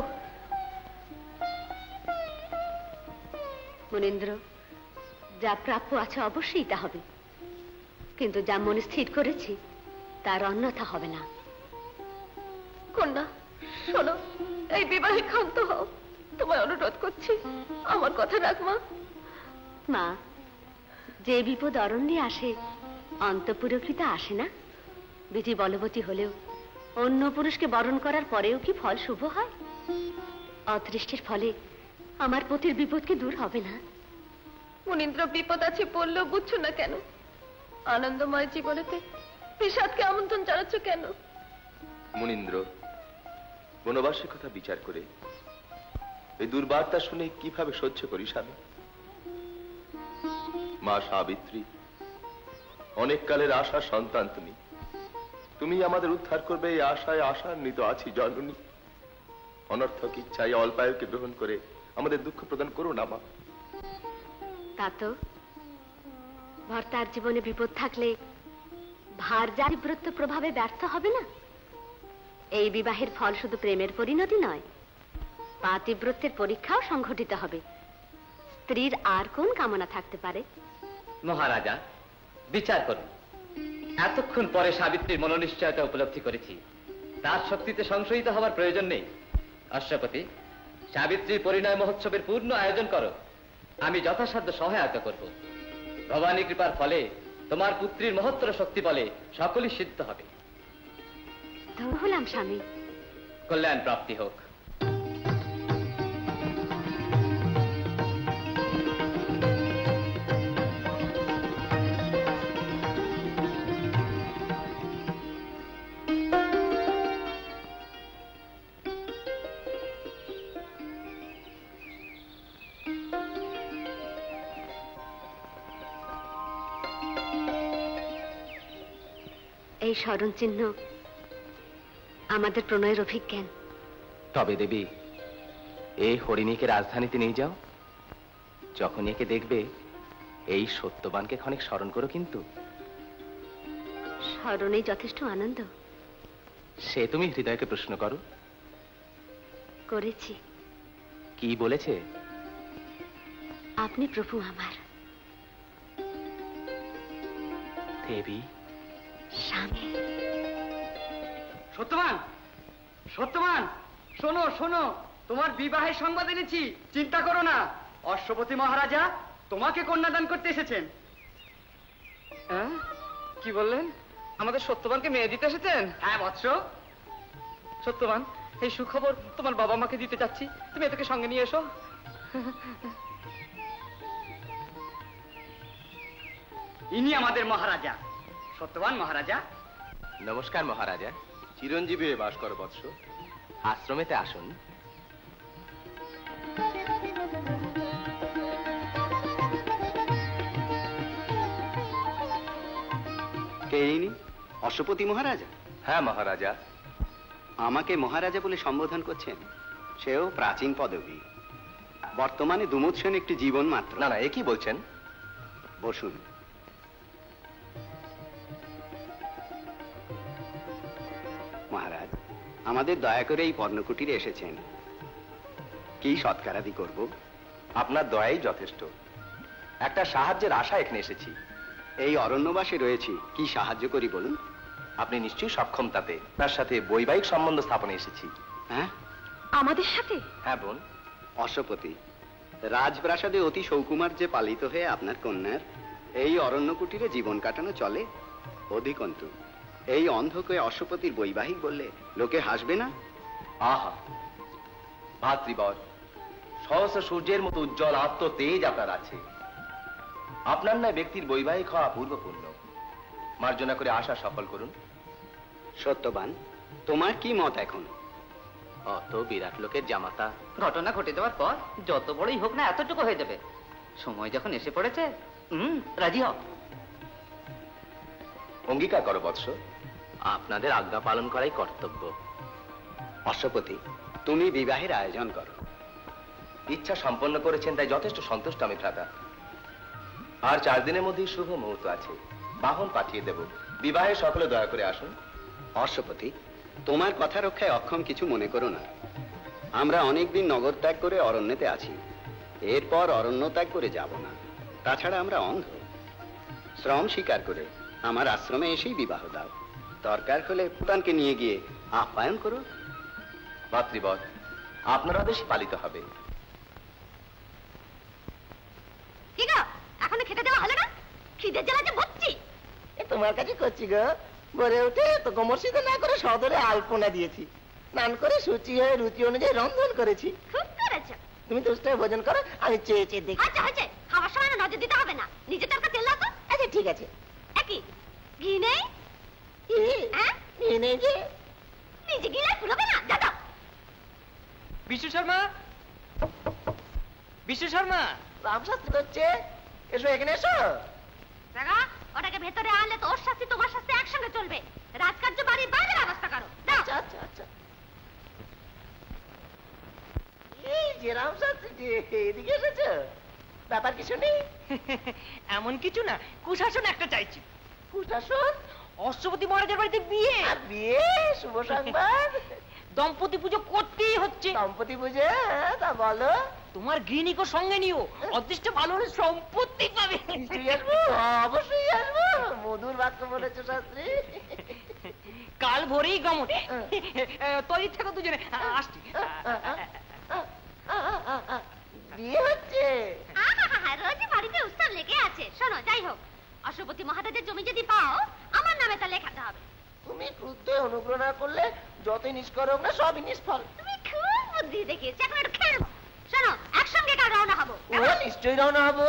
মুনীন্দ্র, যা প্রাপ্য আছে অবশ্যই তা হবে, কিন্তু যা মনে স্থির করেছি তার অন্যথা হবে না। কন্যা শোনো, এই বিবাহে ক্ষান্ত হও, তোমায় অনুরোধ করছি, আমার কথা রাখ মা। মা, যে বিপদ অরণ্যে আসে অন্তঃপুরকৃত আসে না। বিধি বলবতী হলেও অন্য পুরুষকে বরণ করার পরেও কি ফল শুভ হয়? অদৃষ্টের ফলে আমার পতির বিপদ কি দূর হবে না? মুনীন্দ্র, বিপদ আছে বললেও বুঝছো না কেন? আনন্দময় জীবনেতে বিষাদকে আমন্ত্রণ জানাচ্ছ কেন? মুনীন্দ্র, বনবাসের কথা বিচার করে এই দুর্বার্তা শুনে কিভাবে সহ্য করি স্বামী? মা সাবিত্রী, অনেক কালের আশা সন্তান তুমি। তুমি আমাদের উদ্ধার করবে এই আশায় আশান্বিত আছি জননী। অনর্থক ইচ্ছায় অল্পায়ুকে গ্রহণ করে আমাদের দুঃখ প্রদান করো না মা। তা তো ভর্তার জীবনে বিপদ থাকলে ভার যা তীব্রত্ব প্রভাবে ব্যর্থ হবে না। এই বিবাহের ফল শুধু প্রেমের পরিণতি নয়, পাতিব্রত্যের পরীক্ষাও সংঘটিত হবে। স্ত্রীর আর কোন কামনা থাকতে পারে? মহারাজা বিচার করুন। এতক্ষণ পরে সাবিত্রীর মনোনিশ্চয়তা উপলব্ধি করেছি। তার শক্তিতে সংশয়িত হওয়ার প্রয়োজন নেই। অশ্বপতি, সাবিত্রীর পরিণয় মহোৎসবের পূর্ণ আয়োজন করো। আমি যথাসাধ্য সহায়তা করব। ভবানী কৃপার ফলে তোমার পুত্রীর মহত্তর শক্তি বলে সকলই সিদ্ধ হবে। ধন্য হলাম স্বামী। কল্যাণ প্রাপ্তি হোক। এই স্মরণ চিহ্ন আমাদের প্রণয়ের অভিজ্ঞান। তবে দেবী, এই হরিণীকে রাজধানীতে নিয়ে যাও। যখন একে দেখবে এই সত্যবানকে ক্ষণিক স্মরণ করো। কিন্তু স্মরণেই যথেষ্ট আনন্দ। সে তুমি হৃদয়কে প্রশ্ন করো। করেছি। কি বলেছে? আপনি প্রভু আমার। দেবী, স্বামী। সত্যবান, সত্যবান, শোনো শোনো, তোমার বিবাহের সংবাদ এনেছি, চিন্তা করো না। অশ্বপতি মহারাজা তোমাকে কন্যাদান করতে এসেছেন। হ্যাঁ, কি বললেন? আমাদের সত্যবানকে মেয়ে দিতে এসেছেন? হ্যাঁ বৎস। সত্যবান, এই সুখবর তোমার বাবা মাকে দিতে যাচ্ছি। তুমি এটাকে সঙ্গে নিয়ে এসো। ইনি আমাদের মহারাজা, সত্যবান মহারাজা। নমস্কার মহারাজা, চিরঞ্জীবী হয়ে বাস করো বৎস। আশ্রমেতে আসুন। কে ইনি? অশ্বপতি মহারাজা? হ্যাঁ মহারাজা। আমাকে মহারাজা বলে সম্বোধন করছেন? সেও প্রাচীন পদবী। বর্তমানে দুমুদ সেন একটি জীবন মাত্র। না না, এ কি বলছেন? বসুন। মহারাজ, আমাদের দয়া করে এই পর্ণকুটিরে এসেছেন, কি সৎকারাদি করব? আপনার দয়াই যথেষ্ট। একটা সাহায্যের আশা এখানে এসেছি। এই অরণ্যবাসে রয়েছি, কি সাহায্য করি বলুন? আপনি নিশ্চয়ই সক্ষম তাতে। তার সাথে বৈবাহিক সম্বন্ধ স্থাপনে এসেছি। হ্যাঁ? আমাদের সাথে? হ্যাঁ বোন। অশ্বপতি, রাজপ্রাসাদে অতি সৌকুমার যে পালিত হয়ে আপনার কন্যার এই অরণ্যকুটিরে জীবন কাটানো চলে। অধিকন্তু এই অন্ধকে অশ্বপতির বৈবাহিক বললে লোকে হাসবে না? আহা, ভাতৃবর, সহস্র সূর্যের মতো উজ্জ্বল আত্মতেজ আপনার আছে। আপনার ন্যায় ব্যক্তির বৈবাহিক হওয়া পূর্বপূর্ণ। মার্জনা করে আশা সফল করুন। সত্যবান, তোমার কি মত এখন? অত বিরাট লোকের জামাতা ঘটনা ঘটে যাওয়ার পর যত বড়ই হোক না এতটুকু হয়ে যাবে। সময় যখন এসে পড়েছে, রাজি হও। অঙ্গীকার করো বৎস। আপনাদের আজ্ঞা পালন করাই কর্তব্য। অশ্বপতি, তুমি বিবাহের আয়োজন করো। ইচ্ছা সম্পন্ন করেছেন তাই যথেষ্ট সন্তুষ্ট আমি ভ্রাতা। আর 4 দিনের মধ্যেই শুভ মুহূর্ত আছে। বাহন পাঠিয়ে দেব। বিবাহে সকলে দয়া করে আসুন। অশ্বপতি, তোমার কথা রক্ষায় অক্ষম কিছু মনে করো না। আমরা অনেকদিন নগর ত্যাগ করে অরণ্যেতে আছি, এরপর অরণ্য ত্যাগ করে যাব না। তাছাড়া আমরা অন্ধ। শ্রম স্বীকার করে আমার আশ্রমে এসেই বিবাহ দাও। দরকার হলে পুতানকে নিয়ে গিয়ে আপ্যায়ন করো। ভাতৃবর, আপনার আদেশই পালিত হবে। কি গো, এখনো খেতে দেওয়া হলো না? খিদের জ্বালাতে বলছি। তোমার কাছে করছি গো। ভোরে উঠে তো কোমর সিদ্ধ না করে সদরে আলপনা দিয়েছি, স্নান করে সূচি হয়ে রুচি অনুযায়ী রন্ধন করেছি। খুব করেছো। তুমি তো উষ্ঠে ভোজন করো, আমি চেয়ে চেয়ে দেখি। আচ্ছা হয়েছে, খাওয়ার সময় না নজর দিতে হবে না। নিজে টাকা তেল লাগো। আচ্ছা ঠিক আছে। একই ঘি নেই? হ্যাঁ? নিয়ে নেই যে। নিজে গিলে ফুলবে না, যা দাও। বিশু শর্মা, বিশু শর্মা। রামশাস্ত্রী করছে, এসো এখানে এসো। দেখা, ওটাকে ভেতরে আনলে তো ওর শাস্তি তোমার শাস্তি একসঙ্গে চলবে। রাজকার্য বাড়ির বাইরে ব্যবস্থা করো। দাও। আচ্ছা আচ্ছা আচ্ছা। এই যে রামশাস্ত্রী যে এদিকে এসেছো, ব্যাপার কিছু নেই? এমন কিছু না, কুশাসন একটা চাইছি। কুশাসন? অশ্বপতি মহারাজের বাড়িতে বিয়ে। আর বিয়ে? শুভ সংবাদ। দম্পতি পুজো করতেই হচ্ছে। দম্পতি পুজো? তা বলো। তোমার গৃহিণীকে সঙ্গে নিও, অদৃষ্ট ভালো হলে সম্পত্তি পাবে। নিশ্চয়ই আসবো, অবশ্যই আসবো। মধুর বাক্য বলেছো শাস্ত্রী। কাল ভোরেই গমন। তৈরি থেকো দুজনে, আসছি। বিয়ে হচ্ছে? রোজই বাড়িতে উৎসব লেগে আছে। শোনো, যাই হোক, অশ্বপতি মহারাজের জমি যদি পাও, আমার নামে তা লেখাতে হবে। তুমি ক্রুদ্ধ অনুগ্রহ না করলে যতই নিষ্কর হোক না সবই নিষ্ফল। তুমি খুব বুদ্ধি দেখিয়েছো, এখন একটু খেলবো। শোনো, একসঙ্গে কাল রওনা হবো। ও নিশ্চয়ই রওনা হবো।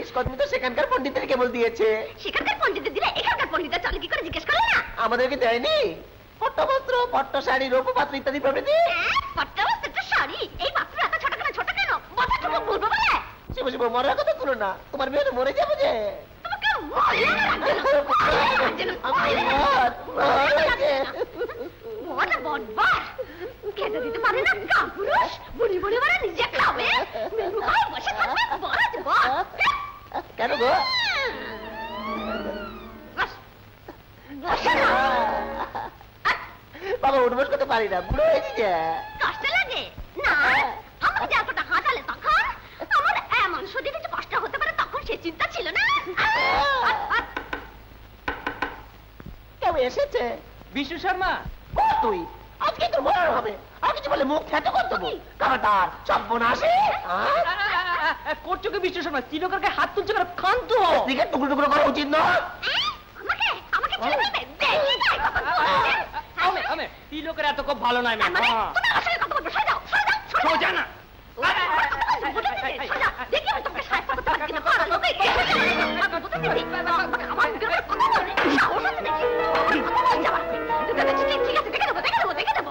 নিষ্কর্মী তো সেখানকার পণ্ডিতের কেবল দিয়েছে। সেখানকার পণ্ডিতের দিলে এখানকার পণ্ডিতের চলে কি করে জিজ্ঞেস করলে না? আমাদেরকে দেয়নি? পট্টবস্ত্র, পট্ট শাড়ি, রূপপাত্র ইত্যাদি প্রভৃতি। পট্টবস্ত্রটা শাড়ি, এই পাত্র এত ছোট কেন? ছোট কেন? বসাটুকু বলবো বলে? শিব শিব, মরার কথা তুলো না, তোমার মেয়ে তো মরে যাবে যে। তোমাকে মরলে না বড় বড়বার খেতে দিতে পারে না কাপুরুষ, বুড়ি বুড়ি মারা নিজে খাবে, মেনু খায় বসে থাকবে, বড় বড়। কেন গো? বাবা উঠবস করতে পারি না, বুড়ো হয়েছি যে। কষ্ট লাগে না? আমাকে যতটা হাঁটালে তখন আমার এমন শরীরে যে কষ্ট হতে পারে তখন সে চিন্তা ছিল না। কেউ এসেছে? বিশু শর্মা, ও তুই আজকে তোর মরার হবে, আর কিছু বলে মুখ খ্যাত করে দেবো। কামাতার সর্বনাশী। করছো কি বিশু শর্মা? তিলকারকে হাত তুলছো কেন? ক্ষান্ত হও। স্ত্রীকে টুকরো টুকরো করা উচিত নয়। আমাকে আমাকে ছেড়ে দেবে? দেখি যাই কখন বলবে। আমি তিলকের এত খুব ভালো নয় ম্যাম। মানে তুমি আমার সঙ্গে কথা বলবে, সরে যাও, সরে যাও, সরে যাও। সোজা না। দেখি আমি তোমাকে সাহায্য করতে পারি কিনা। পাড়া লোক আমাকে আমার বিরুদ্ধে কথা বলে সাহস আছে দেখি। কথা বলছে আমার। ঠিক আছে, দেখে দেবো, দেখে দেবো, দেখে দেবো।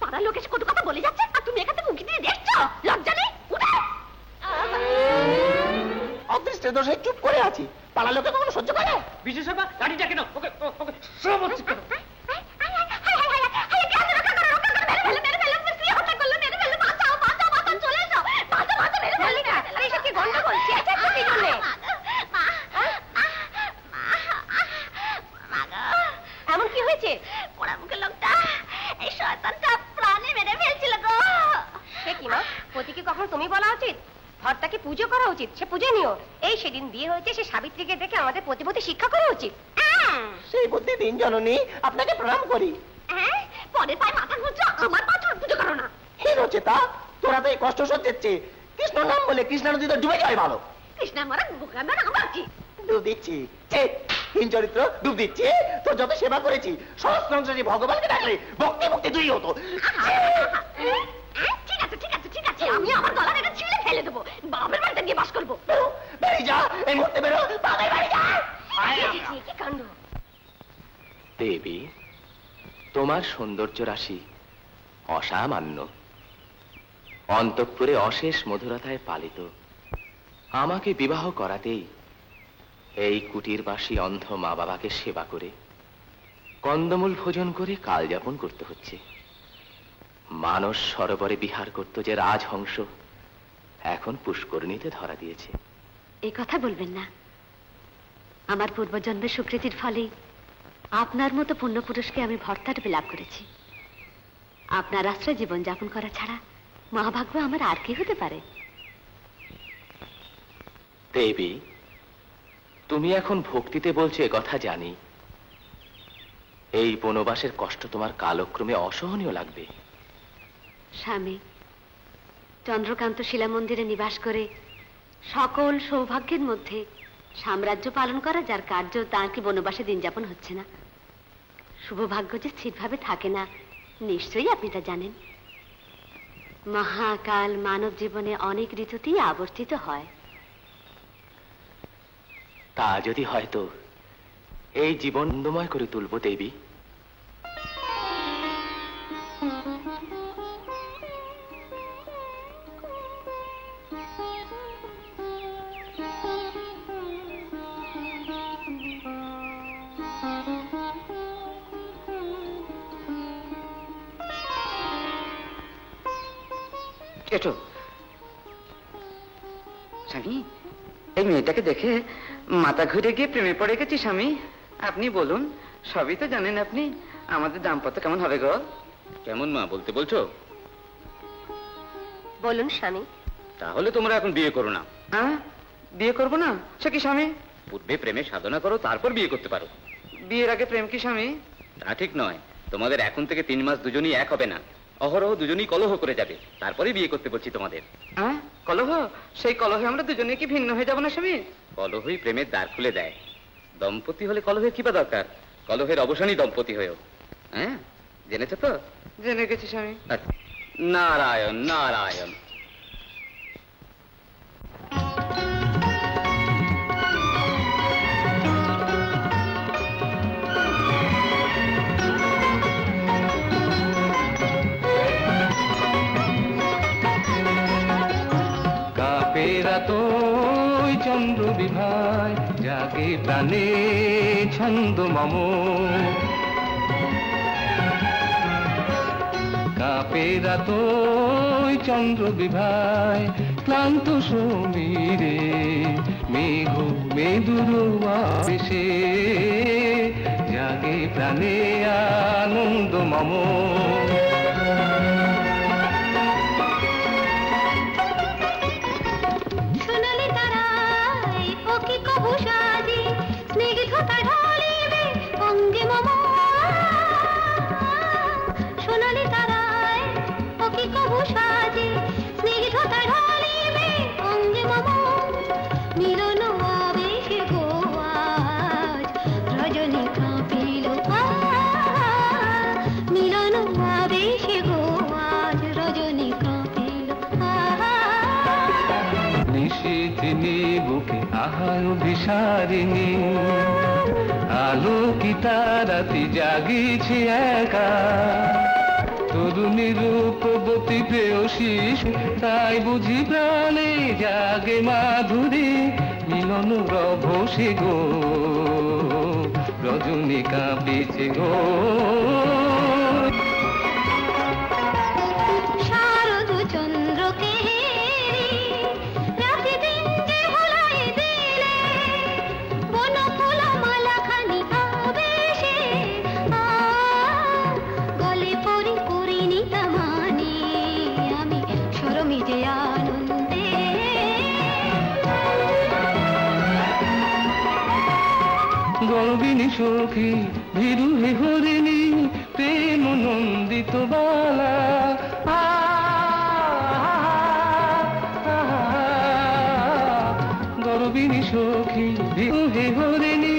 পাড়ার লোক এসে কত কথা বলে যাচ্ছে আর তুমি এখান থেকে উঁকি দিয়ে দেখছো? লজ্জা নেই? উঠে অদৃষ্টের দোষে চুপ করে আছি, পাড়ার লোকে কখনো সহ্য করে? বিশু শর্মা, গাড়িটা কেন? ওকে ওকে সব হচ্ছে কেন? এমন কি হয়েছে? পোড়া মুখের লোকটা এই শয়তানটা প্রাণে মেরে ফেলছিল গো। সে কি মা, পতিকে কখনো তুমি বলা উচিত? ঘরটাকে পুজো করা উচিত, সে পূজনীয়। এই সেদিন বিয়ে হয়েছে, সে সাবিত্রীকে দেখে আমাদের প্রতিপত্তি শিক্ষা করা উচিত। সেই বুদ্ধি দিন জননী, আপনাকে প্রণাম করি। পরের পায়ে মাথা ঘুরছো, আমার পাথর পুজো করো না। হিরো চেতা, তোরা তো এই কষ্ট সহ্যেচ্ছে, কৃষ্ণ নাম বলে কৃষ্ণ নদীতে ডুবে যাওয়াই ভালো। কৃষ্ণা মারা বোকা মারা আমার কি? ডুব দিচ্ছি, হীন চরিত্র, ডুব দিচ্ছি। তোর যত সেবা করেছি, সহস্রাংশী ভগবানকে ডাকলে ভক্তি মুক্তি দুই হতো। ঠিক আছে, ঠিক আছে, ঠিক আছে, আমি আমার গলার এটা ছিঁড়ে ফেলে দেবো, বাপের বাড়িতে গিয়ে বাস করবো। বেরিয়ে যা, এই মুহূর্তে বেরো, বাপের বাড়ি যা। কি কাণ্ড! দেবী, তোমার সৌন্দর্য রাশি অসামান্য, অন্তঃপুরে অশেষ মধুরতায় পালিত। আমাকে বিবাহ করাতেই এই কুটিরবাসী অন্ধ মা বাবাকে সেবা করে কন্দমূল ভোজন করে কাল যাপন করতে হচ্ছে। মানস সরোবরে বিহার করত যে রাজহংস এখন পুষ্করিণীতে ধরা দিয়েছে। এই কথা বলবেন না। আমার পূর্বজন্মের সুকৃতির ফলে আপনার মতো পুণ্যপুরুষকে আমি ভর্তারূপে লাভ করেছি। আপনার আশ্রয় জীবন যাপন করা ছাড়া মহাভাগ্য আমার আর কি হতে পারে? দেবী, তুমি এখন ভক্তিতে বলছো এ কথা জানি। এই বনবাসের কষ্ট তোমার কালক্রমে অসহনীয় লাগবে। স্বামী, চন্দ্রকান্ত শিলা মন্দিরে নিবাস করে সকল সৌভাগ্যের মধ্যে সাম্রাজ্য পালন করা যার কার্য, তার কি বনবাসে দিন যাপন হচ্ছে না? শুভভাগ্য যে স্থিরভাবে থাকে না, নিশ্চয়ই আপনি তা জানেন। মহাকাল মানব জীবনে অনেক ঋতুতেই আবর্তিত হয়। তা যদি হয়তো এই জীবন আনন্দময় করে তুলব দেবী। এটো স্বামী, এই মেয়েটাকে দেখে মাথা ঘুরে গিয়ে প্রেমে পড়ে গেছি স্বামী। আপনি বলুন, সবই তো জানেন আপনি, আমাদের দাম্পত্য কেমন হবে গো? কেমন মা বলতে বলছো? বলুন স্বামী। তাহলে তোমরা এখন বিয়ে করো না। হ্যাঁ, বিয়ে করবো না? সে কি স্বামী? পূর্বে প্রেমে সাধনা করো, তারপর বিয়ে করতে পারো। বিয়ের আগে প্রেম কি স্বামী? তা ঠিক নয়। তোমাদের এখন থেকে 3 মাস দুজনই এক হবে না, অহরহ দুজনই কলহ করে যাবে, তারপরে বিয়ে করতে বলছি তোমাদের। হ্যাঁ, কলহ? সেই কলহে আমরা দুজনে কি ভিন্ন হয়ে যাবো না স্বামী? কলহই প্রেমের দ্বার খুলে দেয়। দম্পতি হলে কলহের কি বা দরকার? কলহের অবসানই দম্পতি হয়েও। হ্যাঁ, জেনেছো তো? জেনে গেছি স্বামী। নারায়ণ নারায়ণ। রাতই চন্দ্র বিভায় জাগে প্রাণে ছন্দ মম কাঁপে রাতই চন্দ্র বিভায় ক্লান্ত সমীরে মেঘ মেদুর আবেশে জাগে প্রাণে আনন্দ মম সোনালি তারায় ও কি কবু সাজে স্নিগ্ধতা ঢালিবে অঙ্গে মম সোনালি তারায় ও কি কবু সাজে স্নিগ্ধতা ঢালিবে অঙ্গে মম মিলন আবেশে গো আজ রজনী কাঁপিল মিলন আবেশে গো আজ রজনী কাঁপিল নিশীথিনী বুকে আহার ভিসারিণী আলোকিতা রাতি জাগিছে একা তরুণী রূপবতী প্রেয়সী তাই বুঝি প্রাণে জাগে মাধুরী মিলন রভসে গো রজনী কাঁপিছে গো শারদ চন্দ্রকে রাতে দিন যে ভুলাই দিলে বন ফুল মালা খানি আবেশে গলে পরি পরিণীতা মানে আমি সরমি যে আনন্দে গর্বিণী সখী ভীরু হে হরিণী প্রেম নন্দিত বালা গর্বিণী সখী ভীরু হে হরিণী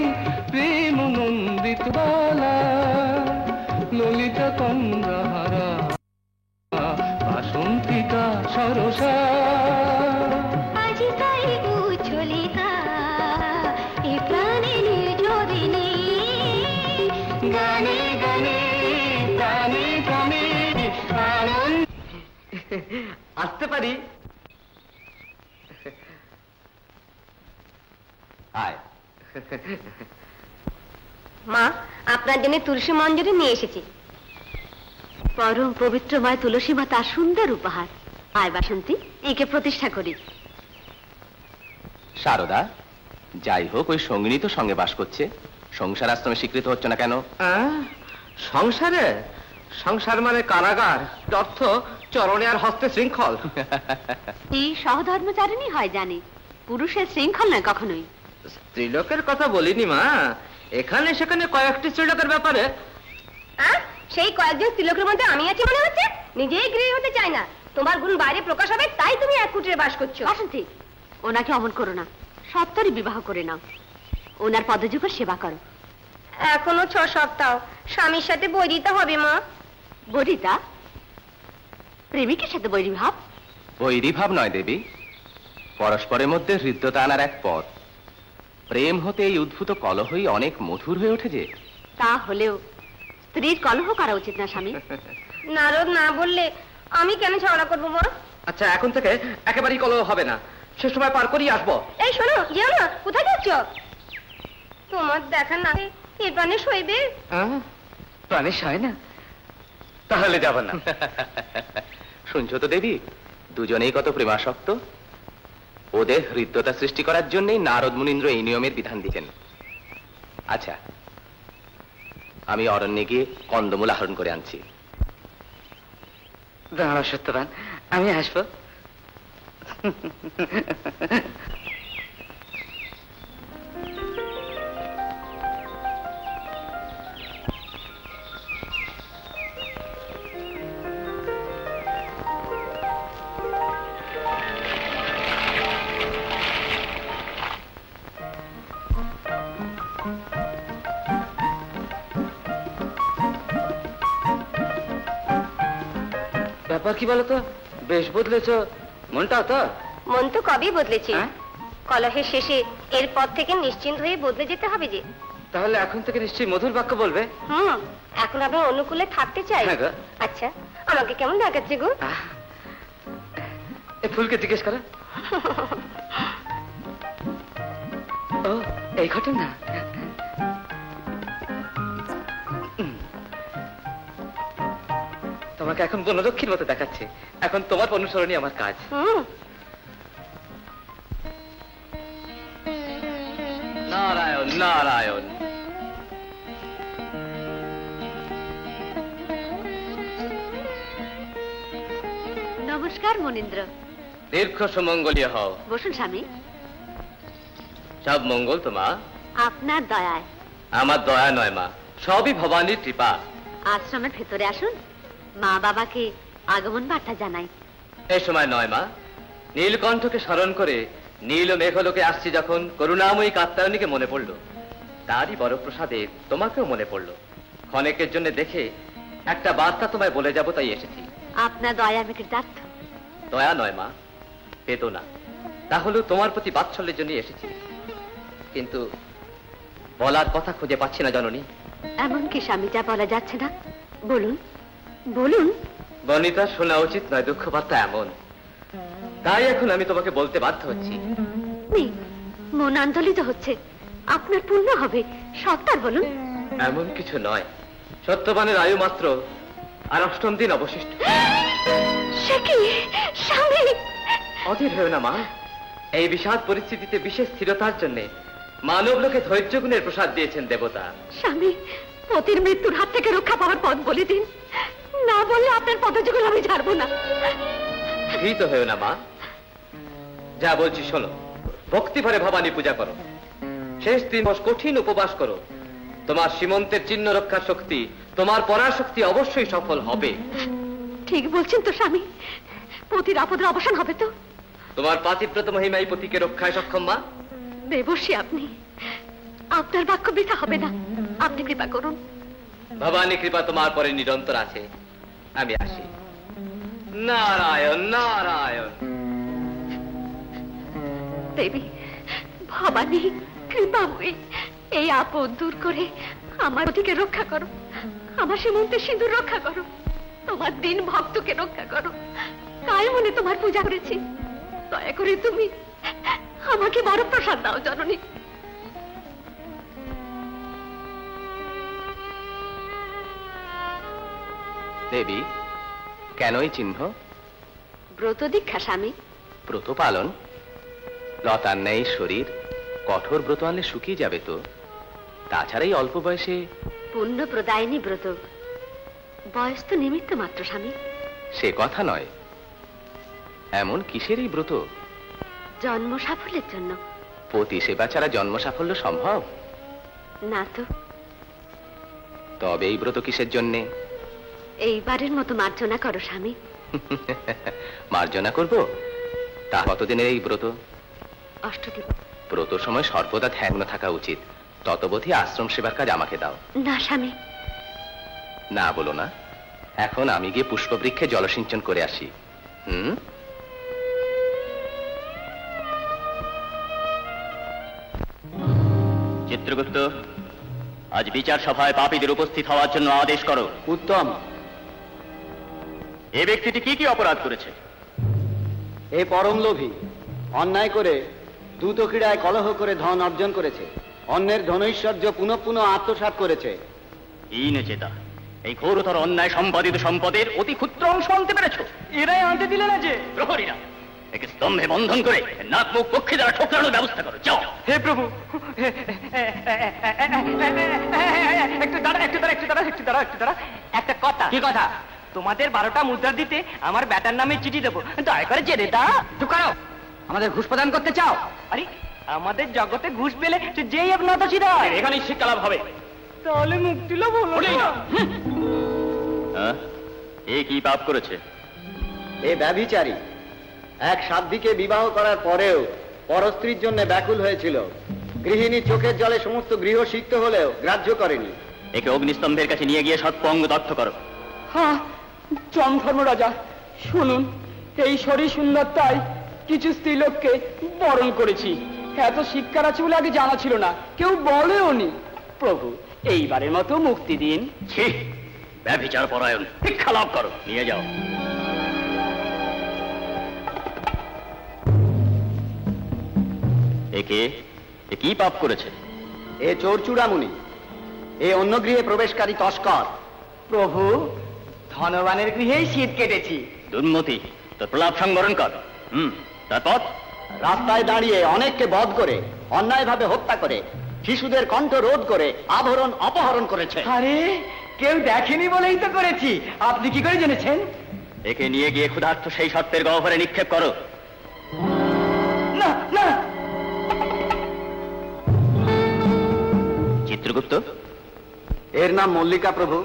প্রেম নন্দিত বালা ললিতা কন্দাহারা বাসন্তিকা সরসা আজি তাই উচ্ছলিতা এ প্রাণে নির্ঝরিণী গানে গানে প্রাণে প্রাণে আনন্দ আসতে পারি? আয় মা আপনার জন্য তুলসী মঞ্জরি নিয়ে এসেছি পরম পবিত্রময় তুলসী মা তার সুন্দর উপহার আয় বাসন্তী একে প্রতিষ্ঠা করি সারদা যাই হোক ওই সঙ্গিনী তো সঙ্গে বাস করছে সংসার আশ্রমে স্বীকৃত হচ্ছে না কেন? সংসারে সংসার মানে কারাগার অর্থ চরণে আর হস্তে শৃঙ্খল এই সহধর্মচারিণী হয় জানি পুরুষের শৃঙ্খল নয় কখনোই স্ত্রীলোকের কথা বলিনি মা এখানে সেখানে কয়েকটি স্ত্রীলোকের ব্যাপারে সেই কয়েকজন স্ত্রীলোকের মধ্যে আমি আছি মনে হচ্ছে নিজেই গৃহী হতে চাই না তোমার গুণ বাইরে প্রকাশ হবে তাই তুমি এক কুটিরে বাস করছো বাসন্তী ওনাকে অমন করো না সত্তরই বিবাহ করে নাও ওনার পদযুগের সেবা করো এখনো 6 সপ্তাহ স্বামীর সাথে বৈরিতা হবে মা বৈরিতা প্রেমিকের সাথে বৈরী ভাব বৈরী ভাব নয় দেবী পরস্পরের মধ্যে হৃদ্যতা আনার এক পথ প্রেম হতে এই উদ্ভূত কলহই অনেক মধুর হয়ে ওঠে যে তা হলেও স্ত্রীর কলহ করা উচিত না স্বামী নারদ না বললে আমি কেন ঝগড়া করবো মা আচ্ছা এখন থেকে একেবারেই কলহ হবে না সে সময় পার করিয়ে আসবো এই শোনো যেও না কোথায় যাচ্ছ তোমার দেখা না এ প্রাণে সইবে প্রাণে সয় না তাহলে যাব না শুনছো তো দেবী দুজনেই কত প্রেমাসক্ত ওদের হৃদ্যতা সৃষ্টি করার জন্যই নারদ মুনীন্দ্র এই নিয়মের বিধান দিতেন আচ্ছা আমি অরণ্যে গিয়ে কন্দমূল আহরণ করে আনছি দাঁড়া সত্যবান আমি আসবো ব্যাপার কি বলতো বেশ বদলেছ মনটা তো মন তো কবেই বদলেছে কলহের শেষে এরপর থেকে নিশ্চিন্ত হয়ে বদলে যেতে হবে যে তাহলে এখন থেকে নিশ্চয়ই মধুর বাক্য বলবে এখন আপনার অনুকূলে থাকতে চাই আচ্ছা আমাকে কেমন দেখাচ্ছে গো এ ফুলকে জিজ্ঞেস করো ও এই ঘটনা। তোমাকে এখন বনরক্ষীর মতো দেখাচ্ছে, এখন তোমার অনুসরণই আমার কাজ। নারায়ণ নারায়ণ। নমস্কার মনীন্দ্র। দীর্ঘ সুমঙ্গলীয় হও। বসুন স্বামী। সব মঙ্গল তো মা। আপনার দয়ায়। আমার দয়া নয় মা, সবই ভবানীর কৃপা। আশ্রমের ভেতরে আসুন, মা বাবাকে আগমন বার্তা জানাই। এই সময় নয় মা, নীলকণ্ঠকে স্মরণ করে নীল ও মেঘলোকে আসছি যখন করুণাময়ী কাত্যায়নীকে মনে পড়ল, তারই বড় প্রসাদে তোমাকেও মনে পড়ল। ক্ষণেকের জন্য দেখে একটা বার্তা তোমায় বলে যাব, তাই এসেছি। আপনার দয়া আমি কৃতার্থ। দয়া নয় মা, বেদনা। তাহলেও তোমার প্রতি বাৎসল্যের জন্য এসেছি, কিন্তু বলার কথা খুঁজে পাচ্ছি না জননী। এমন কি স্বামী, যা বলা যাচ্ছে না? বলুন বলুন। বনিতা, শোনা উচিত নয় দুঃখ বার্তা এমন, তাই এখন আমি তোমাকে বলতে বাধ্য হচ্ছি। মন আন্দোলিত হচ্ছে, আপনার পূর্ণ হবে, সত্তার বলুন। এমন কিছু নয়, সত্যবানের আয়ু মাত্র আর 8ম দিন অবশিষ্ট। সে কি স্বামী? অধীর হয়েও না মা, এই বিষাদ পরিস্থিতিতে বিশেষ স্থিরতার জন্য মানব লোকে ধৈর্য গুণের প্রসাদ দিয়েছেন দেবতা। স্বামী, পতির মৃত্যুর হাত থেকে রক্ষা পাওয়ার পথ বলে দিন, না বললে আপনার পদযুগল আমি ছাড়বো না। ভীত হয়েও না মা, যা বলছি শোনো। ভক্তি ভরে ভবানী পূজা করো, শেষ 3 মাস কঠিন উপবাস করো। তোমার সীমন্তের চিহ্ন রক্ষার শক্তি, তোমার পরাশক্তি অবশ্যই সফল হবে। ঠিক বলছেন তো স্বামী, পতির আপদের অবসান হবে তো? তোমার পাতিব্রত মহিমাই পতিকে রক্ষায় সক্ষম মা। দেবর্ষী আপনি, আপনার বাক্য বৃথা হবে না, আপনি কৃপা করুন। ভবানী কৃপা তোমার পরে নিরন্তর আছে, আমি আসি। নারায়ণ নারায়ণ। দেবী ভবানী, কৃপা হয়ে এই আপদ দূর করে আমার পতিকে রক্ষা করো, আমার সীমন্তের সিঁদুর রক্ষা করো, তোমার দিন ভক্তকে রক্ষা করো। তাই মনে তোমার পূজা করেছি, দয়া করে তুমি আমাকে বড় প্রসাদ দাও জননী। দেবী, কেনই চিহ্ন? ব্রত দীক্ষা স্বামী। ব্রত পালন? লতার ন্যায় শরীর, কঠোর ব্রত আনলে শুকিয়ে যাবে তো। তাছাড়াই অল্প বয়সে। পুণ্য প্রদায়িনী ব্রত, বয়স তো নিমিত্ত মাত্র স্বামী। সে কথা নয়, এমন কিসেরই ব্রত? জন্ম সাফল্যের জন্য। পতি সেবা ছাড়া জন্ম সাফল্য সম্ভব না তো। তবে এই ব্রত কিসের জন্যে? এইবারের মতো মার্জনা করো স্বামী। মার্জনা করব? তা কতদিনের এই ব্রত? 8 দিন। ব্রত সময় সর্বদা ধ্যান থাকা উচিত। ততবধি আশ্রম সেবার কাজ আমাকে দাও। না স্বামী। না বলো না, এখন আমি গিয়ে পুষ্পবৃক্ষে জলসিঞ্চন করে আসি। চিত্রগুপ্ত, আজ বিচার সভায় পাপীদের উপস্থিত হওয়ার জন্য আদেশ করো। উত্তম। এই ব্যক্তিটি কি কি অপরাধ করেছে? এ পরম লোভী, অন্যায় করে দ্রুত ক্রীড়ায় কলহ করে ধন অর্জন করেছে, অন্যের ধনৈশ্বর্য পুনঃ পুনঃ আত্মসাৎ করেছে। চেতা, এই ঘোরতর অন্যায় সম্পাদিত সম্পদের অতি ক্ষুদ্র অংশ আনতে পেরেছ? এরাই আনতে দিলে না যে। প্রহরীরা একে স্তম্ভে বন্ধন করে নাক মুখ পক্ষে দ্বারা ঠোকরানোর ব্যবস্থা করো। যাও। হে প্রভু, একটু দাঁড়া, একটু দাঁড়া, একটু দাঁড়া, একটু দাঁড়া, একটু দাঁড়া। একটা কথা। কি কথা? তোমাদের 12টা মুদ্রা দিতে আমার বেটার নামে চিঠি দেবো, দয়া করে জেনে দাও। চুপ করো। আমাদের ঘুষ প্রদান করতে চাও? আরে আমাদের জগতে ঘুষ পেলে যেই এক নতশিরা হয়, এখানেই শিক্ষা লাভ হবে। তাহলে মুক্তি লাভ হলো না। এ কি পাপ করেছে? এ ব্যভিচারী, এক সাধ্বীকে বিবাহ করার পরেও পরস্ত্রীর জন্য ব্যাকুল হয়েছিল। গৃহিণী চোখের জলে সমস্ত গৃহ সিক্ত হলেও গ্রাহ্য করেনি। একে অগ্নিস্তম্ভের কাছে নিয়ে গিয়ে সৎপঙ্গ দগ্ধ করো। হ্যাঁ, ধর্মরাজা শুনুন, এই শরীর সুন্দরতায় কিছু স্ত্রীলোককে বরণ করেছি। এত শিক্ষার আছে বলে আগে জানা ছিল না, কেউ বলেও নি। প্রভু, এইবারের মতো মুক্তি দিন। ছি, ব্যভিচার পরায়ণ, শিক্ষা লাভ করো, নিয়ে যাও। একে এ কি পাপ করেছে? এ চোর চূড়ামণি, এ অন্য গৃহে প্রবেশকারী তস্কর। প্রভু, ধনবানের গৃহেই শীত কেটেছি। দুর্মতি, তোর প্রলাপ সংবরণ কর। তারপর রাস্তায় দাঁড়িয়ে অনেককে বধ করে, অন্যায়ভাবে হত্যা করে, শিশুদের কণ্ঠ রোধ করে আভরণ অপহরণ করেছে। আরে, কেউ দেখেনি বলেই তো করেছি। আপনি কি করে জেনেছেন? একে নিয়ে গিয়ে ক্ষুধার্ত সেই সর্তের গহ্বরে নিক্ষেপ করো। না না, চিত্রগুপ্ত, এর নাম মল্লিকা প্রভু।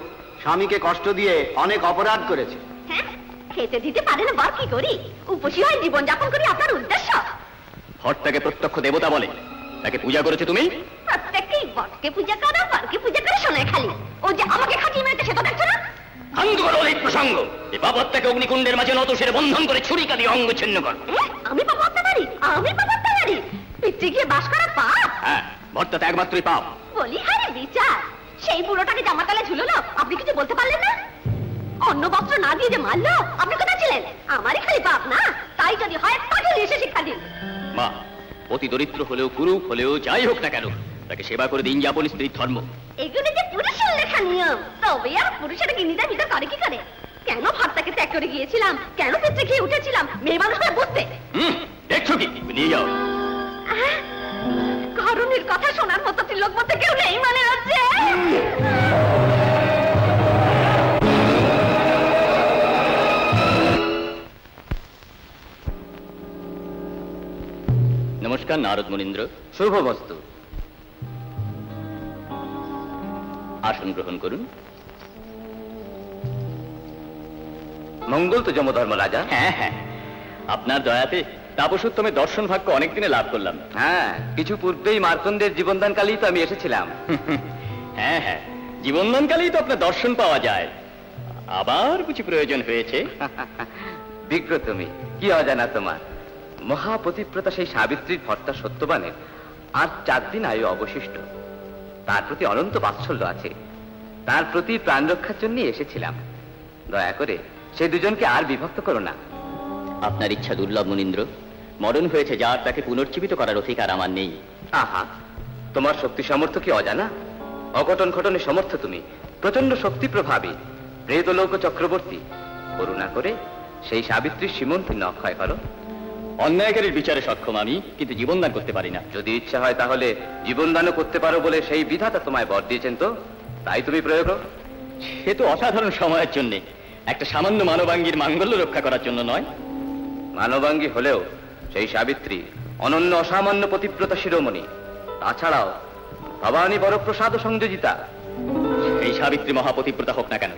স্বামীকে কষ্ট দিয়ে অনেক অপরাধ করেছে। হ্যাঁ, খেতে দিতে পারে না বর কি করি? উপসী হয় জীবন যাপন করি আপনার উদ্দেশ্য। ভট্টাকে প্রত্যক্ষ দেবতা বলে, তাকে পূজা করেছো তুমি? প্রত্যেককেই বরকে পূজা করো, বরকে পূজা করে শোনায় খালি। ও যে আমাকে খাটিয়ে মেরেছে সেটা দেখছো না? শান্ত করো অধিক প্রসঙ্গ। এই বাবরটাকে অগ্নিকুণ্ডের মাঝে নতশের বন্ধন করে ছুরিকা দিয়ে অঙ্গ ছিন্ন কর। আমি পাপ করতে পারি? আমি পাপ করতে পারি? পিতৃ গিয়ে বাস করা পাপ? হ্যাঁ, ভট্টাতে একমাত্রই পাপ। বলি হ্যাঁ বিচার। সেই বুড়োটাকে জামা তলায় ঝুললো, আপনি কিছু বলতে পারলেন না? অন্য বস্ত্র না দিয়ে যে মারলো, আপনি কোথায় ছিলেন? আমারই খালি পাপ না? তাই যদি হয় তাকে এসে শিক্ষা দিন। মা, অতি দরিদ্র হলেও কুরূপ হলেও যাই হোক না কেন, তাকে সেবা করে দিন যাপন স্ত্রীর ধর্ম। এগুলো যে পুরুষের লেখা নিয়ম, তবে আর পুরুষেরা গিন্নিদের ভিতর করে কি করে? কেন ভাতটাকে ত্যাগ করে গিয়েছিলাম, কেন পিতৃ খেয়ে উঠেছিলাম, মেয়ে মানুষ হয়ে বুঝতে। দেখছো কি? নিয়ে যাও। কারণের কথা শোনার মতো তিলক বলতে কেউ নেই মানে হচ্ছে। নমস্কার নারদ মুনীন্দ্র। শুভ বস্তু। আসন গ্রহণ করুন। মঙ্গল তো যমধর্ম রাজা। হ্যাঁ হ্যাঁ, আপনার দয়াতে তাপসোত্তমের দর্শন ভাগ্য অনেকদিনে লাভ করলাম। হ্যাঁ, কিছু পূর্বেই মার্কন্ডের জীবনদানকালেই তো আমি এসেছিলাম। হ্যাঁ হ্যাঁ, জীবনদানকালেই তো আপনার দর্শন পাওয়া যায়। আবার কিছু প্রয়োজন হয়েছে। বিজ্ঞ তুমি, কি অজানা তোমার। মহাপতিব্রতা সেই সাবিত্রীর ভর্তা সত্যবানের আর 4 দিন আয়ু অবশিষ্ট। তার প্রতি অনন্ত বাৎসল্য আছে। তার প্রতি প্রাণ রক্ষার জন্য এসেছিলাম। দয়া করে সেই দুজনকে আর বিভক্ত করো না। আপনার ইচ্ছা দুর্লভ মুনীন্দ্র। মরণ হয়েছে যার, তাকে পুনর্জীবিত করার অধিকার আমার নেই। আহা, তোমার শক্তি সামর্থ্য কি অজানা? অঘটন ঘটনে সমর্থ তুমি, প্রচন্ড শক্তি প্রভাবী, প্রেতলোক চক্রবর্তী। করুণা করে সেই সাবিত্রীর সীমন্তীর্ণ অক্ষয় করো। অন্যায়কারীর বিচারে সক্ষম আমি, কিন্তু জীবনদান করতে পারি না। যদি ইচ্ছা হয় তাহলে জীবনদানও করতে পারো বলে সেই বিধাতা তোমায় বর দিয়েছেন, তো তাই তুমি প্রয়োগ। সে তো অসাধারণ সময়ের জন্য, একটা সামান্য মানবাঙ্গীর মাঙ্গল্য রক্ষা করার জন্য নয়। মানবাঙ্গী হলেও সেই সাবিত্রী অনন্য অসামান্য পতিব্রতা শিরোমণি। তাছাড়াও ভবানী বরপ্রসাদ সংযোজিতা। এই সাবিত্রী মহাপতিব্রতা হোক না কেন,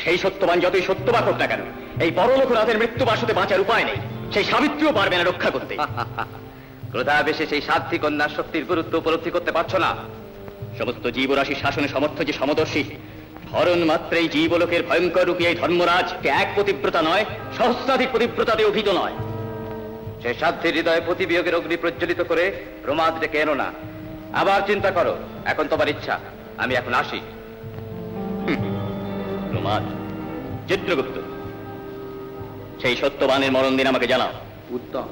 সেই সত্যবান যতই সত্যবাক হোক না কেন, এই পরলোক রাতের মৃত্যু বাসতে বাঁচার উপায় নেই। সেই সাবিত্রীও পারবে না রক্ষা করতে। ক্রোধাবেশে সেই সাধ্বী কন্যার শক্তির গুরুত্ব উপলব্ধি করতে পারছো না। সমস্ত জীবরাশির শাসনে সমর্থ যে সমদর্শী, ধরন মাত্রেই জীবলোকের ভয়ঙ্কর রূপী এই ধর্মরাজ এক পতিব্রতা নয়, সহস্রাধিক পতিব্রতাতে অভিহিত নয়। সে সাধ্যের হৃদয়ে প্রতিবিয়োগের অগ্নি প্রজ্বলিত করে প্রমাদ ডেকে এনো না। আবার চিন্তা করো। এখন তোমার ইচ্ছা, আমি এখন আসি। প্রমাদ? চিত্রগুপ্ত, সেই সত্যবানের মরণ দিন আমাকে জানাও। উত্তম।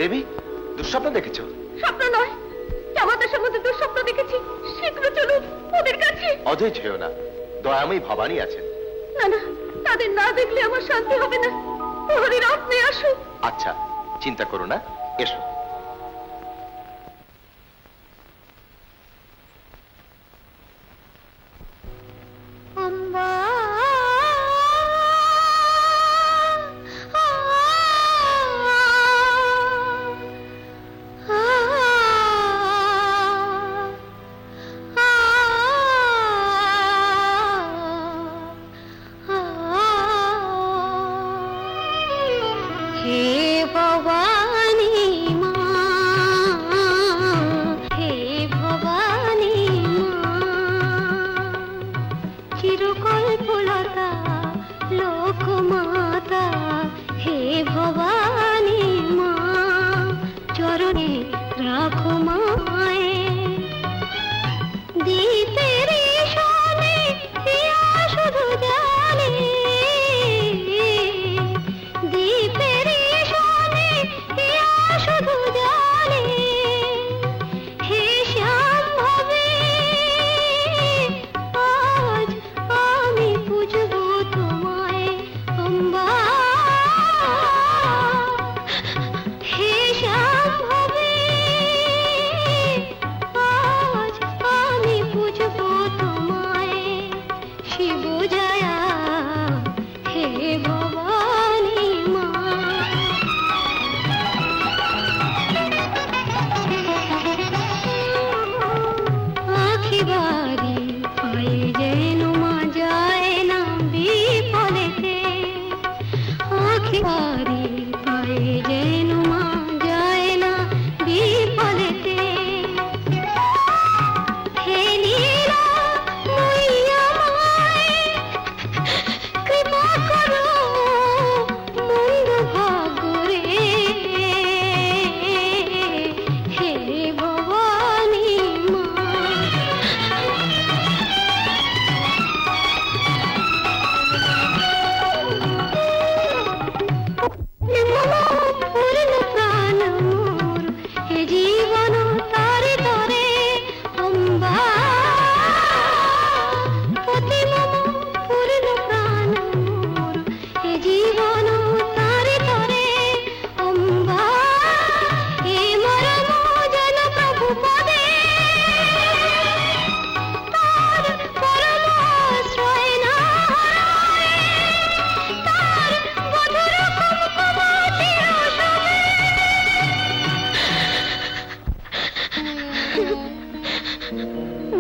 দেবী, দুঃস্বপ্ন দেখেছো? স্বপ্ন নয়, জামাতার সঙ্গে দুঃস্বপ্ন দেখেছি। শীঘ্র চলুন ওদের কাছে। অধৈর্য হয়েও না, দয়াময়ী ভবানী আছেন। না না, তাদের না দেখলে আমার শান্তি হবে না। প্রহরী রাত নিয়ে আসুন। আচ্ছা, চিন্তা করো না, এসো।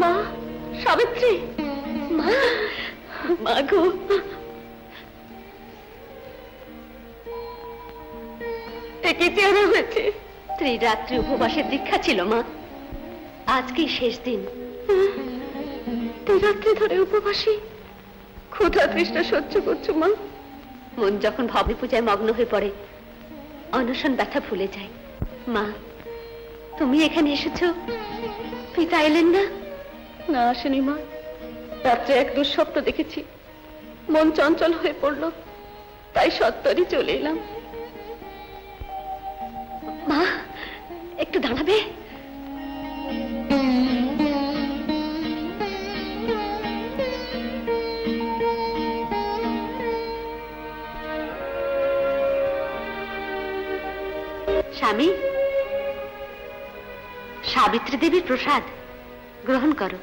মা, সাবিত্রী, মা, মা গো। কি চেহারা হয়েছে? ত্রিরাত্রি উপবাসের দীক্ষা ছিল মা, আজকে শেষ দিন। ত্রিরাত্রি ধরে উপবাসী, ক্ষুধা তৃষ্ণা সহ্য করছো মা? মন যখন ভবে পূজায় মগ্ন হয়ে পড়ে, অনশন ব্যথা ভুলে যায়। মা, তুমি এখানে এসেছো, পিতা এলেন না? না, আসেনি মা। রাত্রে এক দুঃস্বপ্ন দেখেছি, মন চঞ্চল হয়ে পড়লো, তাই সত্তরই চলে এলাম। মা, একটু দাঁড়াবে? স্বামী, সাবিত্রী দেবীর প্রসাদ গ্রহণ করো।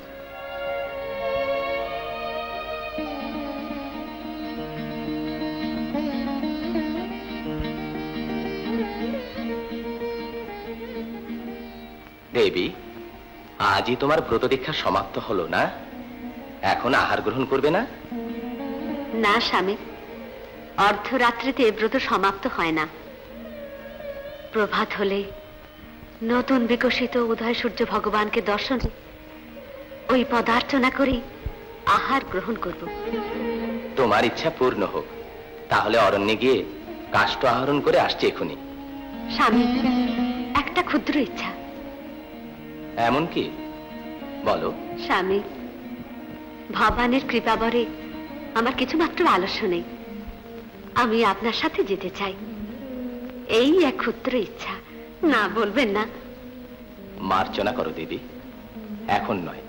দেবী, আজই তোমার ব্রত দীক্ষা সমাপ্ত হলো না? এখন আহার গ্রহণ করবে না? না স্বামী, অর্ধরাত্রিতে এ ব্রত সমাপ্ত হয় না। প্রভাত হলে নতুন বিকশিত উদয় সূর্য ভগবানকে দর্শন, ওই পদার্চনা করে আহার গ্রহণ করব। তোমার ইচ্ছা পূর্ণ হোক। তাহলে অরণ্যে গিয়ে কাষ্ঠ আহরণ করে আসছে এখুনি। স্বামী, একটা ক্ষুদ্র ইচ্ছা। এমন কি? বলো। স্বামী, ভগবানের কৃপাবরে আমার কিছুমাত্র আলস্য নেই। আমি আপনার সাথে যেতে চাই, এই এক ক্ষুদ্র ইচ্ছা। না বলবেন না? মার্জনা করো দেবী, এখন নয়,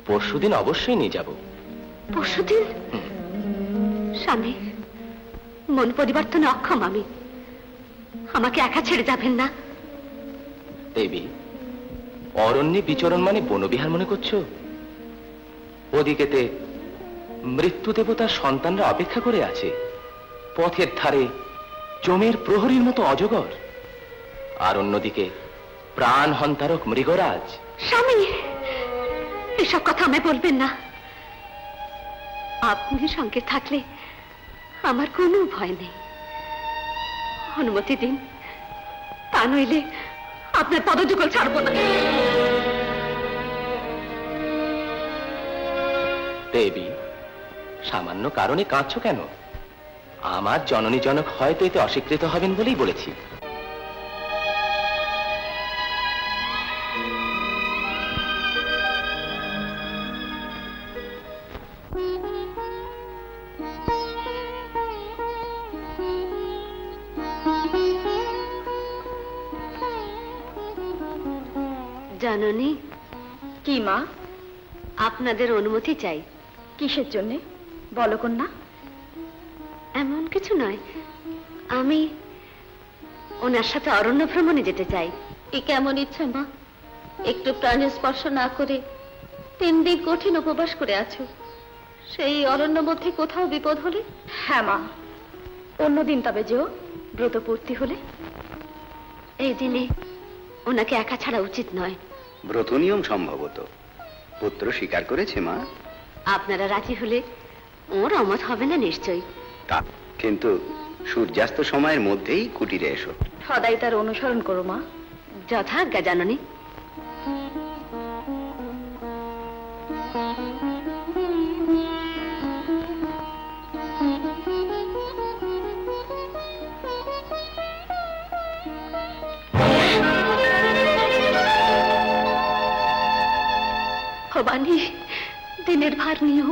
পরশুদিন অবশ্যই নিয়ে যাব। পরশুদিন? স্বামী, মন পরিবর্তনে অক্ষম আমি, আমাকে একা ছেড়ে যাবেন না? দেবী, অরণ্যে বিচরণ মানে বনবিহার মনে করছো? ওদিকেতে মৃত্যু দেবতার সন্তানরা অপেক্ষা করে আছে, পথের ধারে জমের প্রহরীর মতো অজগর, আর অন্যদিকে প্রাণ হন্তারক মৃগরাজ। স্বামী, এসব কথা আমায় বলবেন না। আপনি সঙ্গে থাকলে আমার কোনো ভয় নেই। অনুমতি দিন, তা নইলে আপনার পদযুগল ছাড়বো না। দেবী, সামান্য কারণে কাঁদছো কেন? আমার জননী জনক হয়তো এতে অস্বীকৃত হবেন বলেই বলেছি। জননী। কি মা? আপনাদের অনুমতি চাই। কিসের জন্য বলো কন্যা? এমন কিছু নয়, আমি ওনার সাথে অরণ্য ভ্রমণে যেতে চাই। এ কেমন ইচ্ছা মা? একটু প্রাণের স্পর্শ না করে 3 দিন কঠিন উপবাস করে আছো, সেই অরণ্য মধ্যে কোথাও বিপদ হলে? হ্যাঁ মা, অন্যদিন তবে যেও, ব্রতপূর্তি হলে। এই দিনে ওনাকে একা ছাড়া উচিত নয়। ব্রত নিয়ম সম্ভবত পুত্র স্বীকার করেছে মা। আপনারা রাজি হলে ওর অমত হবে না নিশ্চয়ই। তা কিন্তু সূর্যাস্ত সময়ের মধ্যেই কুটিরে এসো। সদাই তার অনুসরণ করো মা। যথাজ্ঞা জননী। ভবানী, দিনের ভার নিও।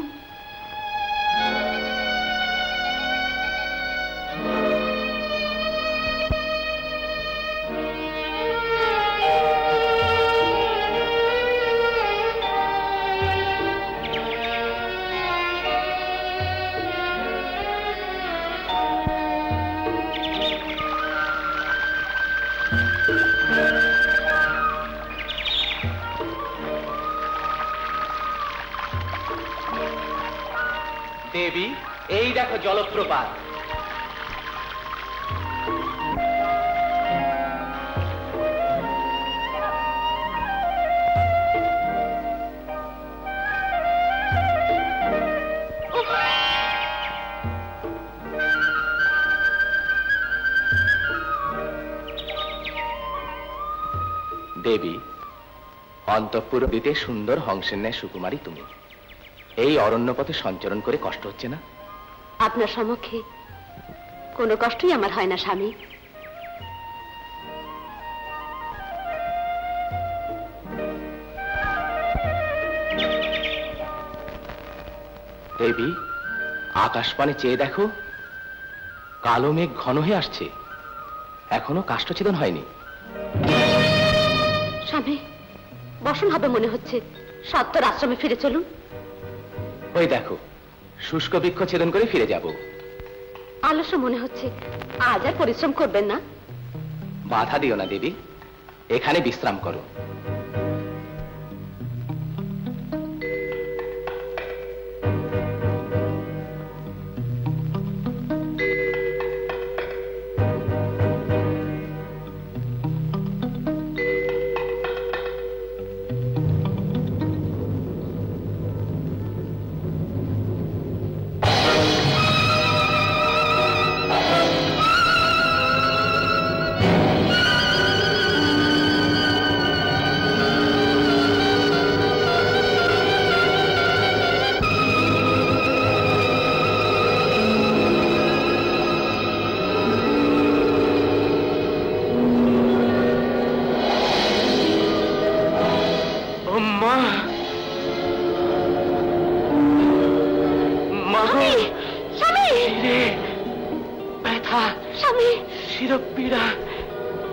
দেবী, এই দেখো জলপ্রপাত। দেবী, অন্তঃপুর দিতে সুন্দর হংসের ন্যায় সুকুমারী তুমি। এই অরণ্যপথে সঞ্চরণ করে কষ্ট হচ্ছে না? আপনার সম্মুখে কোনো কষ্টই আমার হয় না স্বামী। দেবী, আকাশপানে চেয়ে দেখো, কালো মেঘ ঘন হয়ে আসছে, এখনো কাষ্ঠছেদন হয়নি। স্বামী, বসন হবে মনে হচ্ছে, সত্তর আশ্রমে ফিরে চলুন। ওই দেখো, শুষ্ক বৃক্ষ ছেদন করে ফিরে যাব। আলস্য মনে হচ্ছে, আজ আর পরিশ্রম করবেন না? বাধা দিও না দেবী, এখানে বিশ্রাম করো।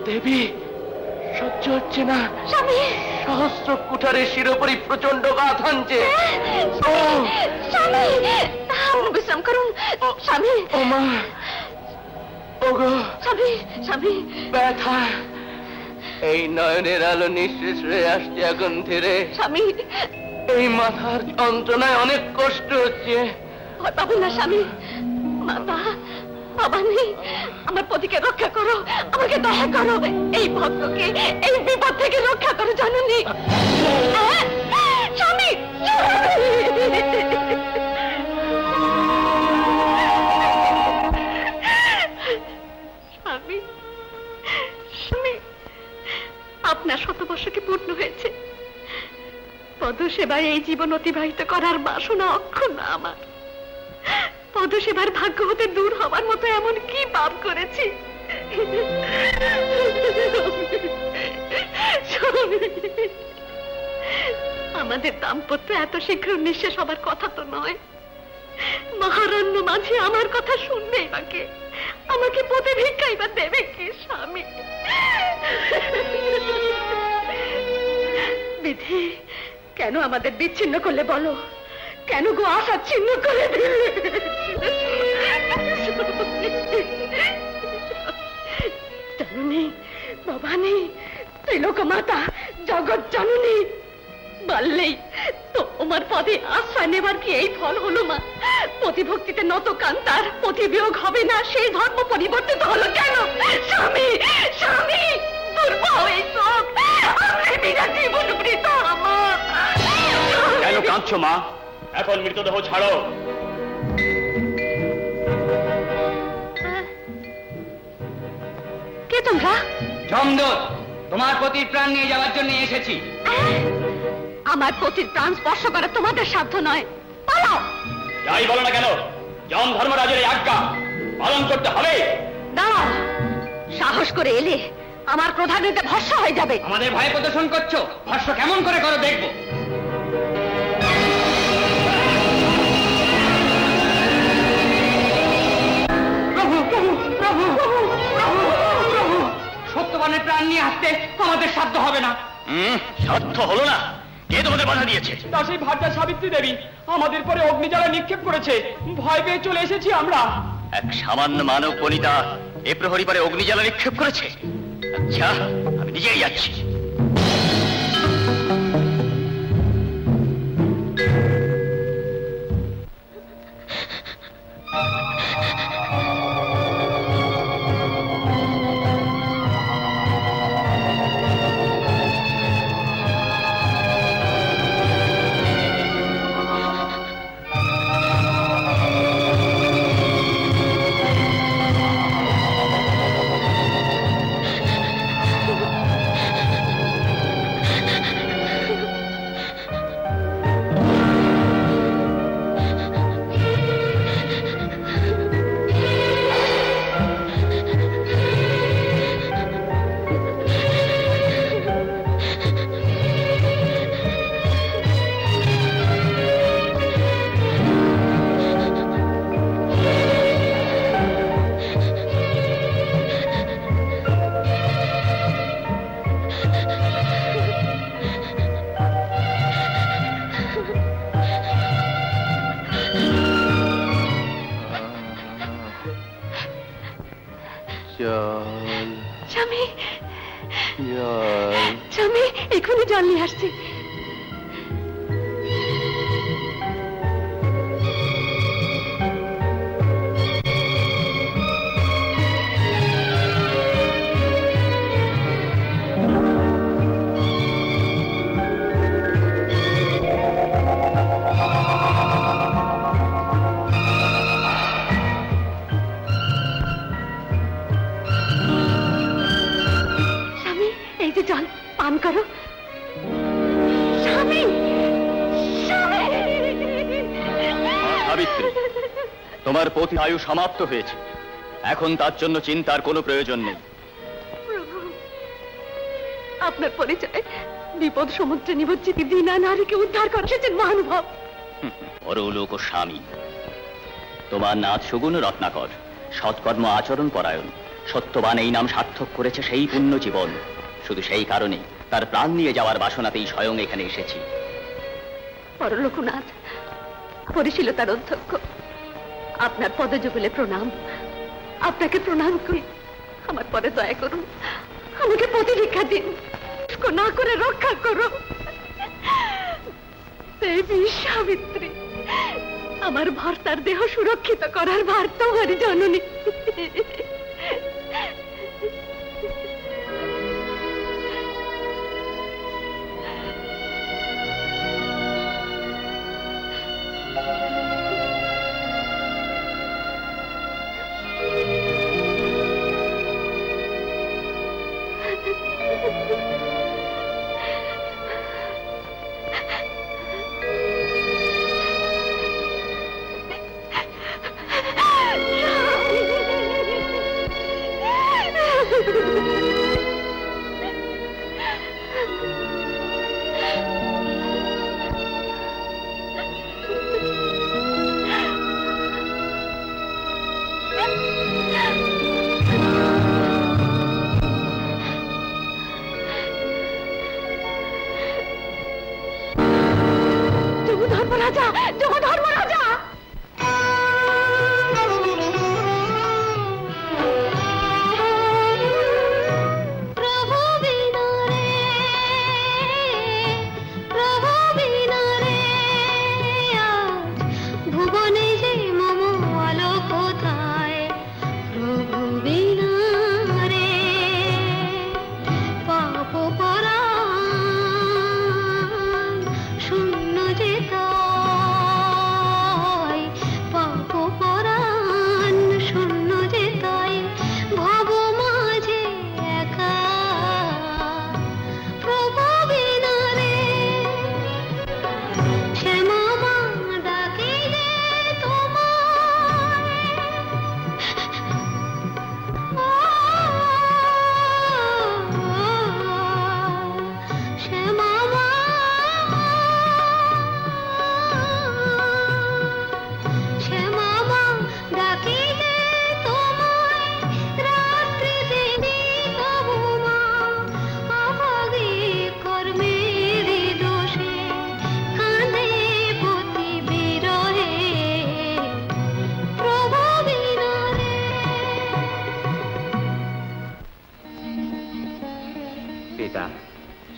দেবী, সহ্য হচ্ছে না স্বামী, সহস্র কুঠারের শিরোপরি প্রচন্ড গাঁথ হানছে। বিশ্রাম করুন স্বামী। ও মা, ওগো স্বামী, স্বামী ব্যথা, এই নয়নের আলো নিঃশেষ হয়ে আসছে এখন ধীরে। স্বামী, এই মাথার যন্ত্রণায় অনেক কষ্ট হচ্ছে। ভয় পাবেন না স্বামী। মাতা, ভবানী, আমার পতিকে রক্ষা করো, আমাকে দয়া করো, এই ভক্তকে এই বিপদ থেকে রক্ষা করো জননী। স্বামী, স্বামী, স্বামী, আপনার শতবর্ষ কি পূর্ণ হয়েছে? পদসেবায় এই জীবন অতিবাহিত করার বাসনা অক্ষুণ্ণ আমার। পদসেবার ভাগ্য হতে দূর হওয়ার মতো এমন কি পাপ করেছি? আমাদের দাম্পত্য এত শীঘ্র নিঃশেষ হবার কথা তো নয়। মহারণ্য মাঝে আমার কথা শুনবেই বাকে, আমাকে পথে ভিক্ষাই বা দেবে কি স্বামী? বিধি, কেন আমাদের বিচ্ছিন্ন করলে বলো? কেন গো আশা ছিন্ন করে দিলে? জননী, ভবানী, ত্রিলোক মাতা, জগৎ জননী, বললেই তো তোমার পদে আশ্রয় নেবার কি এই ফল হলো মা? প্রতিভক্তিতে নত কান্তার প্রতিবিয়োগ হবে না, সেই ধর্ম পরিবর্তিত হলো কেন? স্বামী, স্বামী, দুর্বল এই শোক, আমি বিনা জীবন বৃত আমার। কেন কাঁদছো মা? এখন মৃতদেহ ছাড়ো। কে তোমরা? জমদূত, তোমার পতির প্রাণ নিয়ে যাওয়ার জন্য এসেছি। আমার পতির প্রাণ স্পর্শ করা তোমাদের সাধ্য নয়, পালাও। যাই বলো না কেন, যম ধর্মরাজের এই আজ্ঞা পালন করতে হবে। দাও, সাহস করে এলে আমার ক্রোধাগ্নিতে ভস্ম হয়ে যাবে। আমাদের ভয় প্রদর্শন করছো, ভস্ম কেমন করে করো দেখবো। সত্যবানের প্রাণ নিয়ে আসতে আমাদের সাধ্য হবে না। সাধ্য হলো না? কে তোমাদের বাধা দিয়েছে? তা সেই ভাগ্যা সাবিত্রী দেবী আমাদের পরে অগ্নিজ্বালা নিক্ষেপ করেছে, ভয় পেয়ে চলে এসেছি আমরা। এক সামান্য মানব বনিতা এ প্রহরী পারে অগ্নিজ্বালা নিক্ষেপ করেছে? আচ্ছা, আমি নিজেই যাচ্ছি। জল স্বামী জল স্বামী এক্ষুনি জল নিয়ে আসছি। জল পান করো। স্বামী সাবিত্রী, তোমার পতি আয়ু সমাপ্ত হয়েছে, এখন তার জন্য চিন্তার কোনো প্রয়োজন নেই। প্রভু, আপনার পরিচয় বিপদ সমুদ্রে নিমজ্জিত দীনা নারীকে উদ্ধার করেছেন মহানুভব। পরলোক ও স্বামী, তোমার নাথ সুগুণ রত্নাকর, সৎকর্ম আচরণ পরায়ণ, সত্যবান এই নাম সার্থক করেছে সেই পুণ্য জীবন। শুধু সেই কারণে তার প্রাণ নিয়ে যাওয়ার বাসনাতেই স্বয়ং এখানে এসেছি। পরলোকনাথ, পরিশীলতার অধ্যক্ষ, আপনার পদযুগলে প্রণাম। আপনাকে প্রণাম করি। আমার পরে দয়া করুন, আমাকে প্রতিরক্ষা দিন, না করে রক্ষা করো। দেবী সাবিত্রী, আমার ভর্তার দেহ সুরক্ষিত করার ভার তোমারই জননী।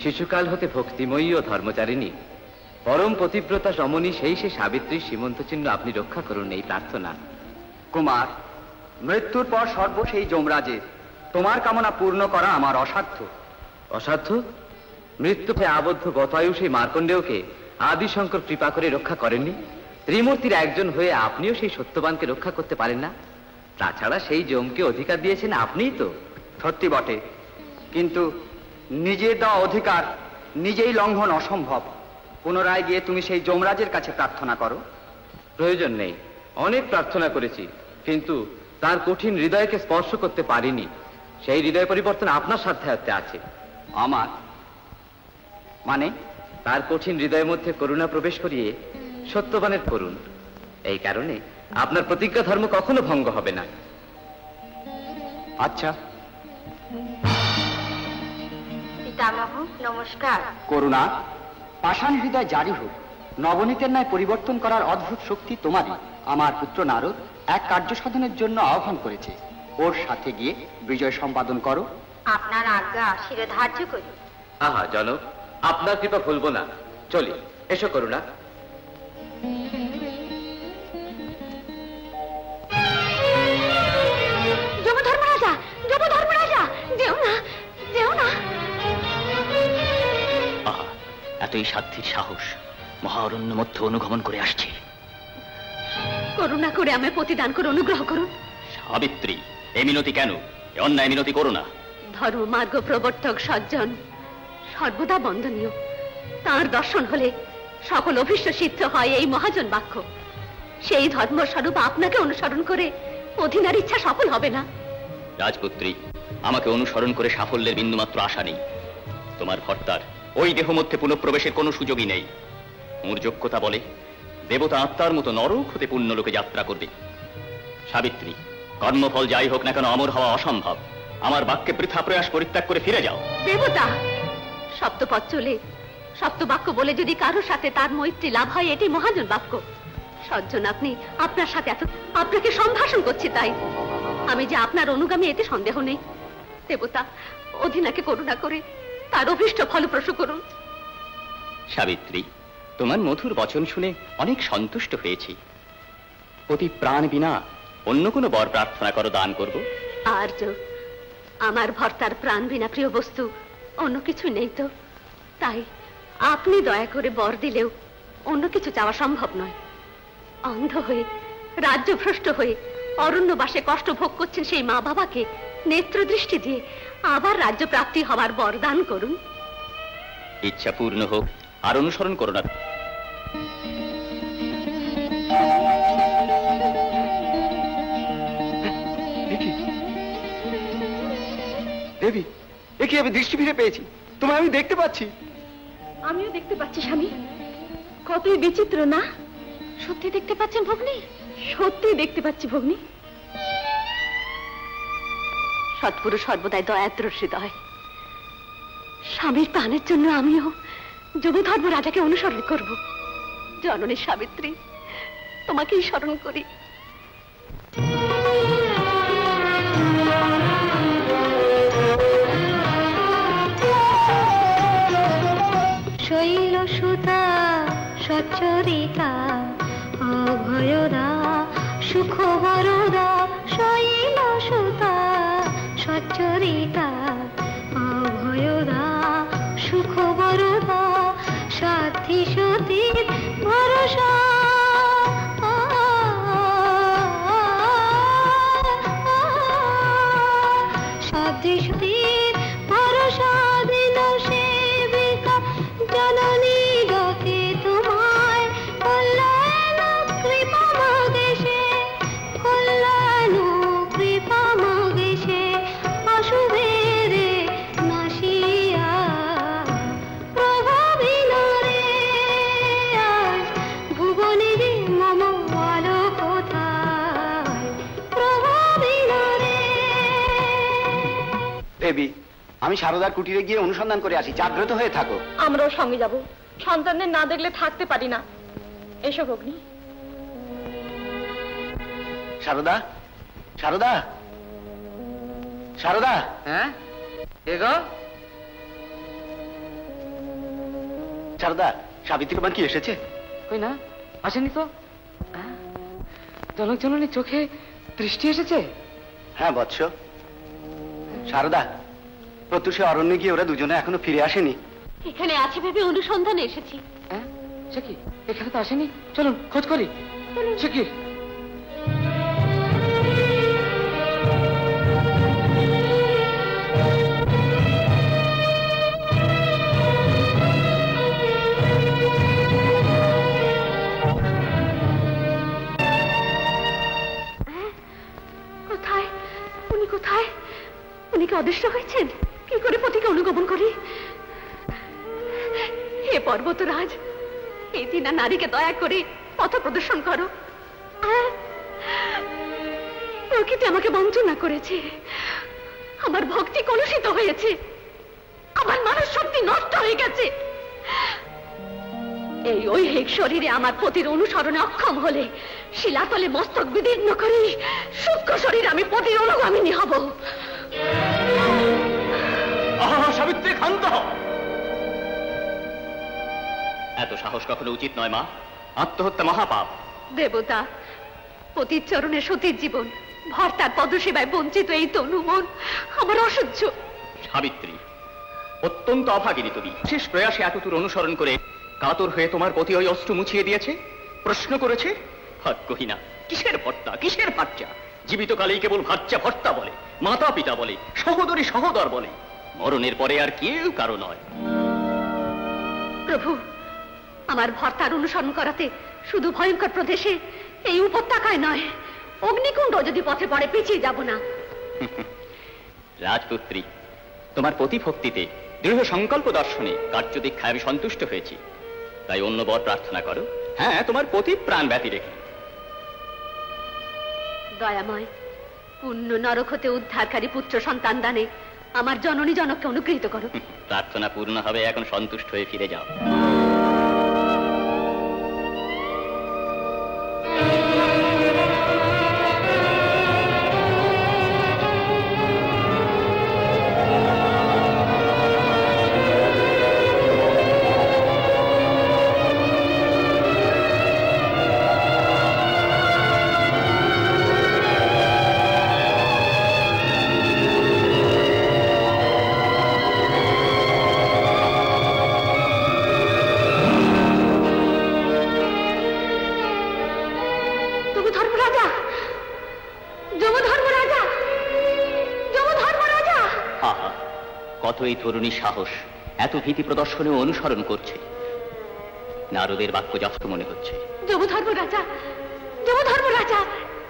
শিশুকাল হতে ভক্তিময়ী ও ধর্মচারিণী পরম পতিব্রতা রমণী সেই সে সাবিত্রীর সীমন্ত চিহ্ন আপনি রক্ষা করুন, এই প্রার্থনা। কুমার, মৃত্যুর পর সর্ব সেই যমরাজের, তোমার কামনা পূর্ণ করা আমার অসাধ্য। অসাধ্য? মৃত্যুতে আবদ্ধ গতায়ু সেই মার্কণ্ডেয়কে আদিশঙ্কর কৃপা করে রক্ষা করেননি? ত্রিমূর্তির একজন হয়ে আপনিও সেই সত্যবানকে রক্ষা করতে পারেন না? তাছাড়া সেই যমকে অধিকার দিয়েছেন আপনিই তো। সত্যি বটে, কিন্তু নিজের দেওয়া অধিকার নিজেই লঙ্ঘন অসম্ভব। পুনরায় গিয়ে তুমি সেই যমরাজের কাছে প্রার্থনা করো। প্রয়োজন নেই, অনেক প্রার্থনা করেছি, কিন্তু তার কঠিন হৃদয়কে স্পর্শ করতে পারিনি। সেই হৃদয় পরিবর্তন আপনার সাধ্যায়ত্তে আছে। আমার মানে? তার কঠিন হৃদয়ের মধ্যে করুণা প্রবেশ করিয়ে সত্যবানের করুন। এই কারণে আপনার প্রতিজ্ঞা ধর্ম কখনো ভঙ্গ হবে না। আচ্ছা। পিতামহ নমস্কার। করুণা, পাষাণ হৃদয় জারি হোক। নবনীতের ন্যায় পরিবর্তন করার অদ্ভুত শক্তি তোমারই। আমার পুত্র নারদ এক কার্য সাধনের জন্য আহ্বান করেছে। ওর সাথে গিয়ে বিজয় সম্পাদন করো। আপনার আজ্ঞা শিরে ধার্য করি। আহা জনক, আপনার কৃপা ভুলবো না। চলি, এসো করুণা। যমধর্মরাজা, যমধর্মরাজা, যেও না, যেও না। আহা, এতই সাধ্যের সাহস! মহারণ্য মধ্যে অনুগমন করে আসছে। করুণা করে আমায় প্রতিদান করে অনুগ্রহ করুন। সাবিত্রী, এই মিনতি কেন? এ অন্যায় মিনতি করো না। ধর্ম মার্গ প্রবর্তক সজ্জন সর্বদা বন্দনীয়। তাঁর দর্শন হলে সকল অভীষ্ট সিদ্ধ হয়, এই মহাজন বাক্য। সেই ধর্মস্বরূপ আপনাকে অনুসরণ করে অধীনার ইচ্ছা সফল হবে না। রাজপুত্রী, আমাকে অনুসরণ করে সাফল্যের বিন্দুমাত্র আশা নেই। তোমার ভর্তার ওই দেহ মধ্যে পুনঃপ্রবেশের কোনো সুযোগই নেই। ওর যোগ্যতা বলে দেবতা আত্মার মতো নরক হতে পুণ্যলোকে যাত্রা করবে। সাবিত্রী, কর্মফল যাই হোক না কেন অমর হওয়া অসম্ভব। আমার বাক্যে বৃথা প্রয়াস পরিত্যাগ করে ফিরে যাও। দেবতা সপ্তপথ চলে সপ্ত বাক্য বলে যদি কারোর সাথে তার মৈত্রী লাভ হয়, এটি মহাজন বাক্য। সজ্জন আপনি, আপনার সাথে এত আপনাকে সম্ভাষণ করছি, তাই আমি যে আপনার অনুগামী এতে সন্দেহ নেই। দেবতা, অধীনাকে করুণা করে তার অভীষ্ট ফলপ্রসূ করুন। সাবিত্রী, তোমার মধুর বচন শুনে অনেক সন্তুষ্ট হয়েছি। অতি প্রাণ বিনা অন্য কোনো বর প্রার্থনা করো, দান করব। আর্য, আমার ভর্তার প্রাণ বিনা প্রিয় বস্তু অন্য কিছু নেই তো, তাই আপনি দয়া করে বর দিলেও অন্য কিছু চাওয়া সম্ভব নয়। অন্ধ হয়ে, রাজ্যভ্রষ্ট হয়ে অরণ্যবাসে কষ্ট ভোগ করছেন সেই মা বাবাকে নেত্র দৃষ্টি দিয়ে আবার রাজ্য প্রাপ্তি হবার বর দান করুন। ইচ্ছা পূর্ণ হোক, আর অনুসরণ করো না। দেবী, একে আমি দৃষ্টি ফিরে পেয়েছি, তোমায় আমি দেখতে পাচ্ছি। আমিও দেখতে পাচ্ছি স্বামী। কতই বিচিত্র না? সত্যি দেখতে পাচ্ছেন ভগ্নী? সত্যি দেখতে পাচ্ছি ভগ্নী। সৎপুরুষ সর্বদাই দয়াদ্রসী দয়। স্বামীর প্রাণের জন্য আমিও যমধর্ম রাজাকে অনুসরণ করব। জননী সাবিত্রী, তোমাকেই স্মরণ করি। শৈল সুতা সচ্চরিতা অভয়দা সুখ বরদা, শৈল সুতা সচ্চরিতা অভয়দা সুখ বরদা, সাথী সতীর ভরসা সাথী সতীর ভরসা দিল সেবিকা, জননী ডাকে তোমায় কল্যাণ কৃপা মগেশে, কল্যাণ কৃপা মগেশে অশুভের নাশিয়া প্রভাবিল রে আজ ভুবনের মম আলো কোথায় প্রভাবিল রে। দেবী, আমি সারদার কুটিরে গিয়ে অনুসন্ধান করে আসি, জাগ্রত হয়ে থাকো। আমরাও সঙ্গে যাব। সন্তানদের না দেখলে থাকতে পারি না। এসো ভগ্নী। সারদা, সারদা, সারদা। হ্যাঁ, কে গো? সারদা, সাবিত্রী কুমার কি এসেছে? কই না, আসেনি তো। জনক জননীর চোখে দৃষ্টি এসেছে। হ্যাঁ বৎস। সারদা, প্রত্যুষে অরণ্যে গিয়ে ওরা দুজনে এখনো ফিরে আসেনি। এখানে আছে ভেবে অনুসন্ধানে এসেছি। হ্যাঁ, সে কি এখানে তো আসেনি? চলুন খোঁজ করি। সে কি? কোথায় উনি? কোথায় উনি? কি অদৃশ্য হয়েছেন? কি করে পতিকে অনুগমন করি? হে পর্বতরাজ, এই দিনা নারীকে দয়া করে পথ প্রদর্শন করো। প্রকৃতি আমাকে বঞ্চনা করেছে, আমার ভক্তি কলুষিত হয়েছে, আমার মানুষ শক্তি নষ্ট হয়ে গেছে। এই ঐহিক শরীরে আমার পতির অনুসরণে অক্ষম হলে শিলাতলে মস্তক বিদীর্ণ করি সূক্ষ্ম শরীরে আমি পতির অনুগামিনী হব। সাবিত্রী, ক্ষান্ত হও। এত সাহস কখনো উচিত নয় মা। আত্মহত্যা মহাপাপ। দেবতা, পতির চরণে সতীর জীবন, ভর্তার পদসেবায় বঞ্চিত এই তনু মন আমার অসহ্য। সাবিত্রী, অত্যন্ত অভাগিনী তুমি। শেষ প্রয়াসে এতদূর অনুসরণ করে কাতর হয়ে তোমার প্রতি ওই অস্ত্র মুছিয়ে দিয়েছে, প্রশ্ন করেছে। ভাগ্যহীন না, কিসের ভর্তা, কিসের ভাচ্চা? জীবিতকালেই কেবল ভাচ্চা ভর্তা বলে, মাতা পিতা বলে, সহোদরী সহোদর বলে, মরণের পরে আর কেউ কারো নয়। প্রভু, আমার ভর্তার অনুসরণ করাতে শুধু ভয়ঙ্কর প্রদেশে এই উপত্যকায় নয়, অগ্নিকুণ্ড যদি পথে পড়ে পিছিয়ে যাব না। রাজপুত্রী, তোমার প্রতিভক্তিতে, দৃঢ় সংকল্প দর্শনে, কার্য দীক্ষায় আমি সন্তুষ্ট হয়েছি। তাই অন্য বর প্রার্থনা করো। হ্যাঁ, তোমার প্রতি প্রাণ ব্যতি রেখে। দয়াময়, পুণ্য নরক হতে উদ্ধারকারী পুত্র সন্তান দানে আমার জননী জনককে অনুগৃহীত করো। প্রার্থনা পূর্ণ হবে, এখন সন্তুষ্ট হয়ে ফিরে যাও। কতই তরুণীর সাহস, এত ভীতি প্রদর্শনে অনুসরণ করছে। নারদের বাক্য যথা মনে হচ্ছে। যমধর্মরাজা,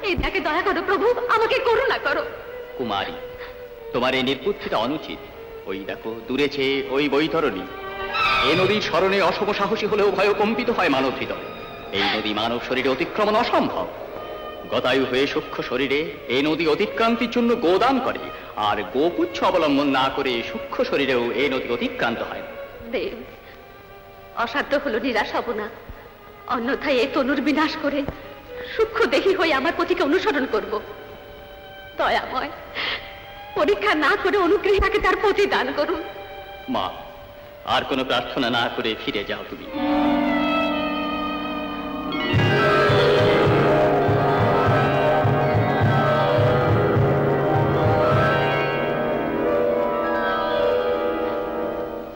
এই দেখে দয়া করো প্রভু, আমাকে করুণা করো। কুমারী, তোমার এই নির্বুদ্ধিতা অনুচিত। ওই দেখো দূরে চেয়ে ওই বৈতরণী। এই নদীর স্মরণে অসম সাহসী হলেও ভয় কম্পিত হয় মানব হৃদয়। এই নদী মানব শরীরে অতিক্রমণ অসম্ভব। গতায়ু হয়ে সূক্ষ্ম শরীরে এই নদী অতিক্রান্তির জন্য গোদান করে, আর গোপুচ্ছ অবলম্বন না করে সূক্ষ্ম শরীরেও এই নদী অতিক্রান্ত হয়। দেব, অসাধ্য হলো নিরাশ হব না। অন্যথায় এই তনুর বিনাশ করে সূক্ষ্ম দেহী হয়ে আমার পতিকে অনুসরণ করব। দয়াময়, পরীক্ষা না করে অনুগ্রহীতাকে তার পতি দান করুন। মা, আর কোনো প্রার্থনা না করে ফিরে যাও তুমি।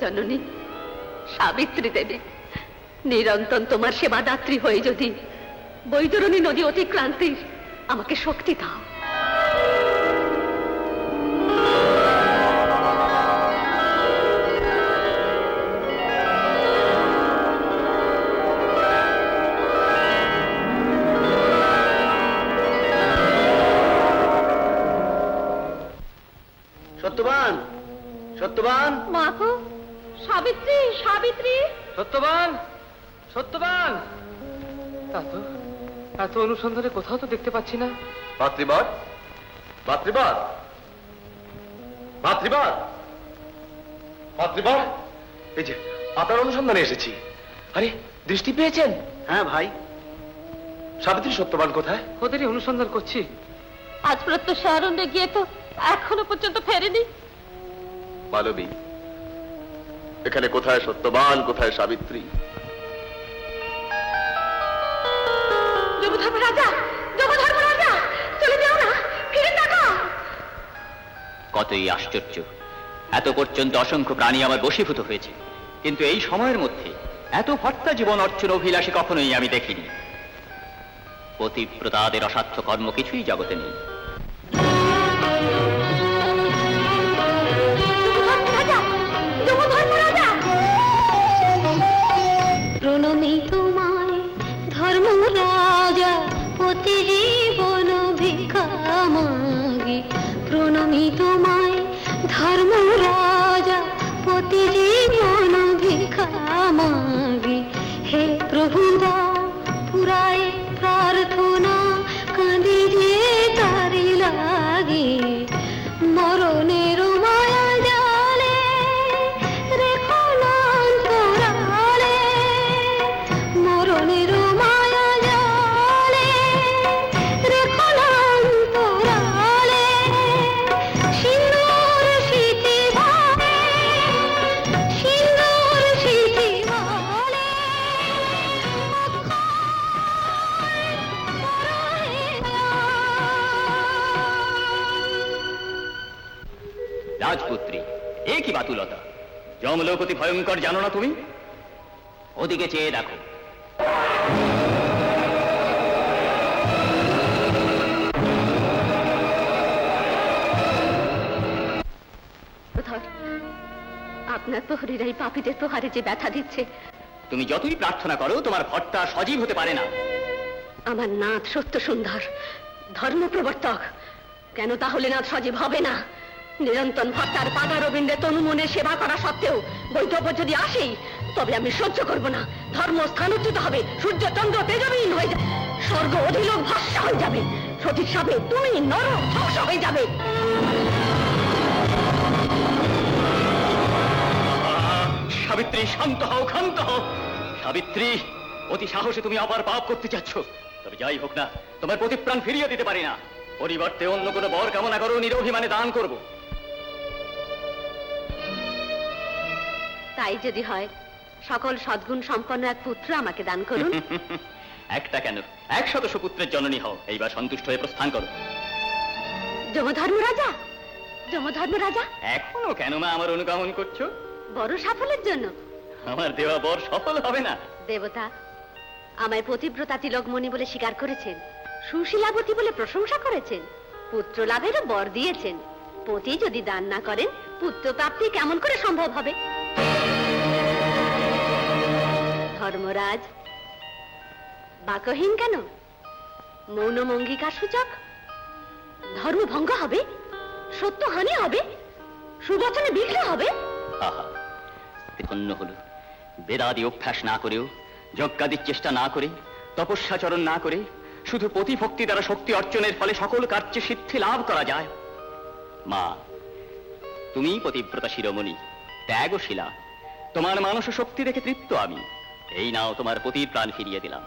জননী সাবিত্রী দেবী, নিরন্তর তোমার সেবাদাত্রী হয়ে যদি বৈতরণী নদী অতিক্রান্তির আমাকে শক্তি দাও। সত্যবান, সত্যবান, মাগো, সাবিত্রী, সাবিত্রী, সত্যবান, সত্যবান। এত অনুসন্ধানে কোথাও তো দেখতে পাচ্ছি না। ভাতৃবর, ভাতৃবর, ভাতৃবর, ভাতৃবর, এই যে আপনার অনুসন্ধানে এসেছি। আরে, দৃষ্টি পেয়েছেন? হ্যাঁ ভাই। সাবিত্রী সত্যবান কোথায়? ওদেরই অনুসন্ধান করছি। আজ প্রত্যহ অরণ্যে গিয়ে তো এখনো পর্যন্ত ফেরেনি। মালবী, এখানে কোথায় সত্যবান, কোথায় সাবিত্রী? যমধর্মরাজা, যমধর্মরাজা, চলে যাও না, ফিরে তাকাও। কতই আশ্চর্য, এত পর্যন্ত অসংখ্য প্রাণী আমার বশীভূত হয়েছে, কিন্তু এই সময়ের মধ্যে এত ভর্তা জীবন অর্চন অভিলাষী কখনোই আমি দেখিনি। পতিব্রতাদের অসাধ্য কর্ম কিছুই জগতে নেই। প্রণমী তোমায় ধর্মরাজা, পতি জীবন ভিক্ষা মাগি। প্রণমী তোমায় ধর্মরাজা, পতি জীবন ভিক্ষা মাগি। হে প্রভু দাও পুরায় প্রার্থনা, কাঁদি যে তারি লাগি। মরণের মায়া জালে রেখো না অন্তরালে, রাজপুত্রী, এ কি বাতুলতা! যমলোক অতি ভয়ঙ্কর, জানো না তুমি? ওদিকে চেয়ে দেখো। আপনার প্রহরীরাই পাপীদের প্রহারে যে ব্যথা দিচ্ছে। তুমি যতই প্রার্থনা করো, তোমার ভট্টা সজীব হতে পারে না। আমার নাথ সত্য সুন্দর, ধর্ম প্রবর্তক, কেন তাহলে নাথ সজীব হবে না? নিরন্তর ভট্টার পাদারবিন্দে তনুমনে সেবা করা সত্ত্বেও বৈধব্য যদি আসেই, তবে আমি সহ্য করব না। ধর্ম স্থানচ্যুত হবে, সূর্য চন্দ্র তেজবিহীন হয়ে যাবে, স্বর্গ অধিলোক ভস্ম হয়ে যাবে, সঠিক সাবে তুমি নরক ধ্বংস হয়ে যাবে। সাবিত্রী, শান্ত হও, ক্ষান্ত হও। সাবিত্রী, অতি সাহসে তুমি আবার পাপ করতে চাচ্ছ। তবে যাই হোক না, তোমার প্রতিপ্রাণ ফিরিয়ে দিতে পারি না। পরিবর্তে অন্য কোনো বর কামনা করো, নিরভিমানে দান করব। তাই যদি হয়, সকল সদ্গুণ সম্পন্ন এক পুত্র আমাকে দান করুন। একটা কেন, 100 সুপুত্রের জননী হও। এইবার সন্তুষ্ট হয়ে প্রস্থান করো। যমধর্মরাজা, যমধর্মরাজা, এখনো কেন মা আমার অনুগমন করছো? বড় সাফল্যের জন্য। আমার দেওয়া বর সফল হবে না? দেবতা আমায় পতিব্রতা তিলকমণি বলে স্বীকার করেছেন, সুশীলাবতী বলে প্রশংসা করেছেন, পুত্র লাভেরও বর দিয়েছেন। পতি যদি দান না করেন, পুত্র প্রাপ্তি কেমন করে সম্ভব হবে? ধর্মরাজ বাকহীন কেন? মৌন অঙ্গীকার সূচক। ধর্মভঙ্গ হবে, সত্যহানি হবে, সুবচনে বিঘ্ন হবে। আহা, ধন্য হলো। বেদাদি অভ্যাস না করেও, যজ্ঞাদির চেষ্টা না করে, তপস্যাচরণ না করে, শুধু প্রতিভক্তি দ্বারা শক্তি অর্জনের ফলে সকল কার্যে সিদ্ধি লাভ করা যায়। মা, তুমি পতিব্রতা শিরোমণি, ত্যাগশীলা, তোমার মানস শক্তি দেখে তৃপ্ত আমি। এই নাও, তোমার পতির প্রাণ ফিরিয়ে দিলাম।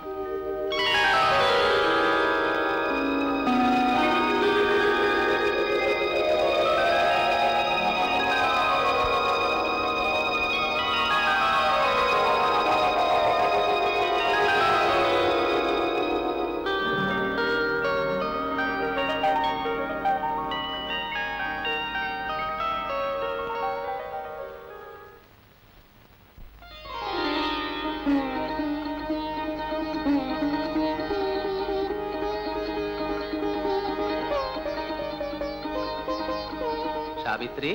সাবিত্রী,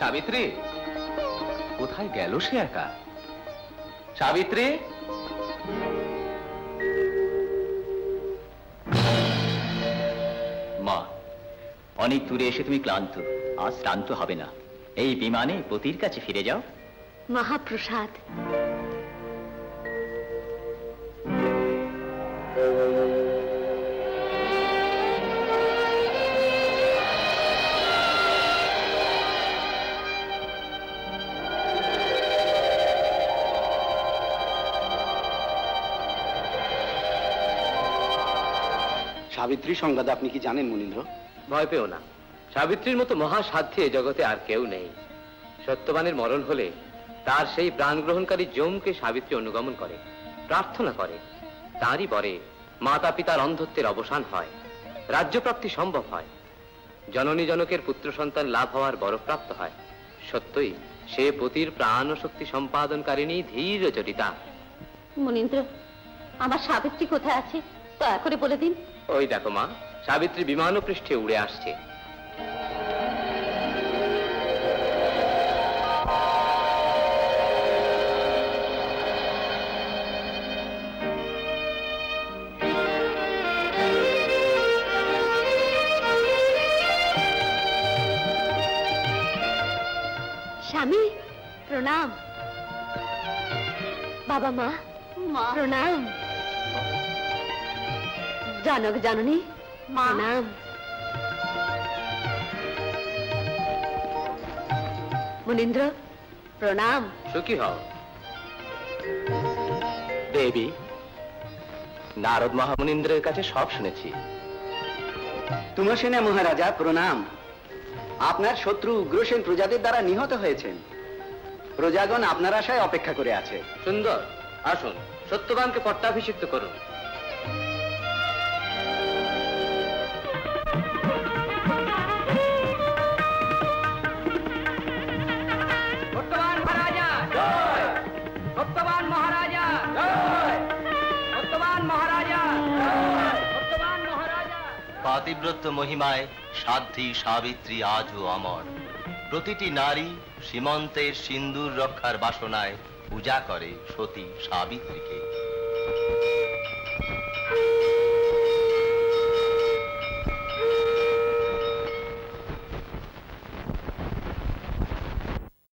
সাবিত্রী, কোথায় গেল সে একা? সাবিত্রী, মা, অনেক দূরে এসে তুমি ক্লান্ত, আজ ক্লান্ত হবে না। এই বিমানে পতির কাছে ফিরে যাও। মহাপ্রসাদ। সাবিত্রী সংবাদ আপনি কি জানেন মুনীন্দ্র? ভয় পেও না, সাবিত্রীর মতো মহাসাধ্যে এ জগতে আর কেউ নেই। সত্যবানের মরণ হলে তার সেই প্রাণ গ্রহণকারী যমকে সাবিত্রী অনুগমন করে, প্রার্থনা করে। তারই বরে মাতা পিতার অন্ধত্বের অবসান হয়, রাজ্যপ্রাপ্তি সম্ভব হয়, জননী জনকের পুত্র সন্তান লাভ হওয়ার বরপ্রাপ্ত হয়। সত্যই সে পতির প্রাণ ও শক্তি সম্পাদনকারিণী ধীর চরিতা। মুনীন্দ্র, আমার সাবিত্রী কোথায় আছে দয়া করে বলে দিন। ওই দেখো মা, সাবিত্রী বিমান পৃষ্ঠে উড়ে আসছে। স্বামী প্রণাম। বাবা মা প্রণাম। জানক জাননী প্রণাম। মুনীন্দ্র প্রণাম। সুখী হও। দেবী, নারদ মহামুনীন্দ্রের কাছে সব শুনেছি। তুমসেনা মহারাজা প্রণাম। আপনার শত্রু উগ্রসেন প্রজাদের দ্বারা নিহত হয়েছেন। প্রজাগণ আপনার আশায় অপেক্ষা করে আছে। সুন্দর, আসুন সত্যবানকে পট্টাভিষিক্ত করুন। পাতিব্রত্য মহিমায় সাধ্বী সাবিত্রী আজও অমর। প্রতিটি নারী সীমন্তের সিন্দুর রক্ষার বাসনায় পূজা করে সতী সাবিত্রীকে।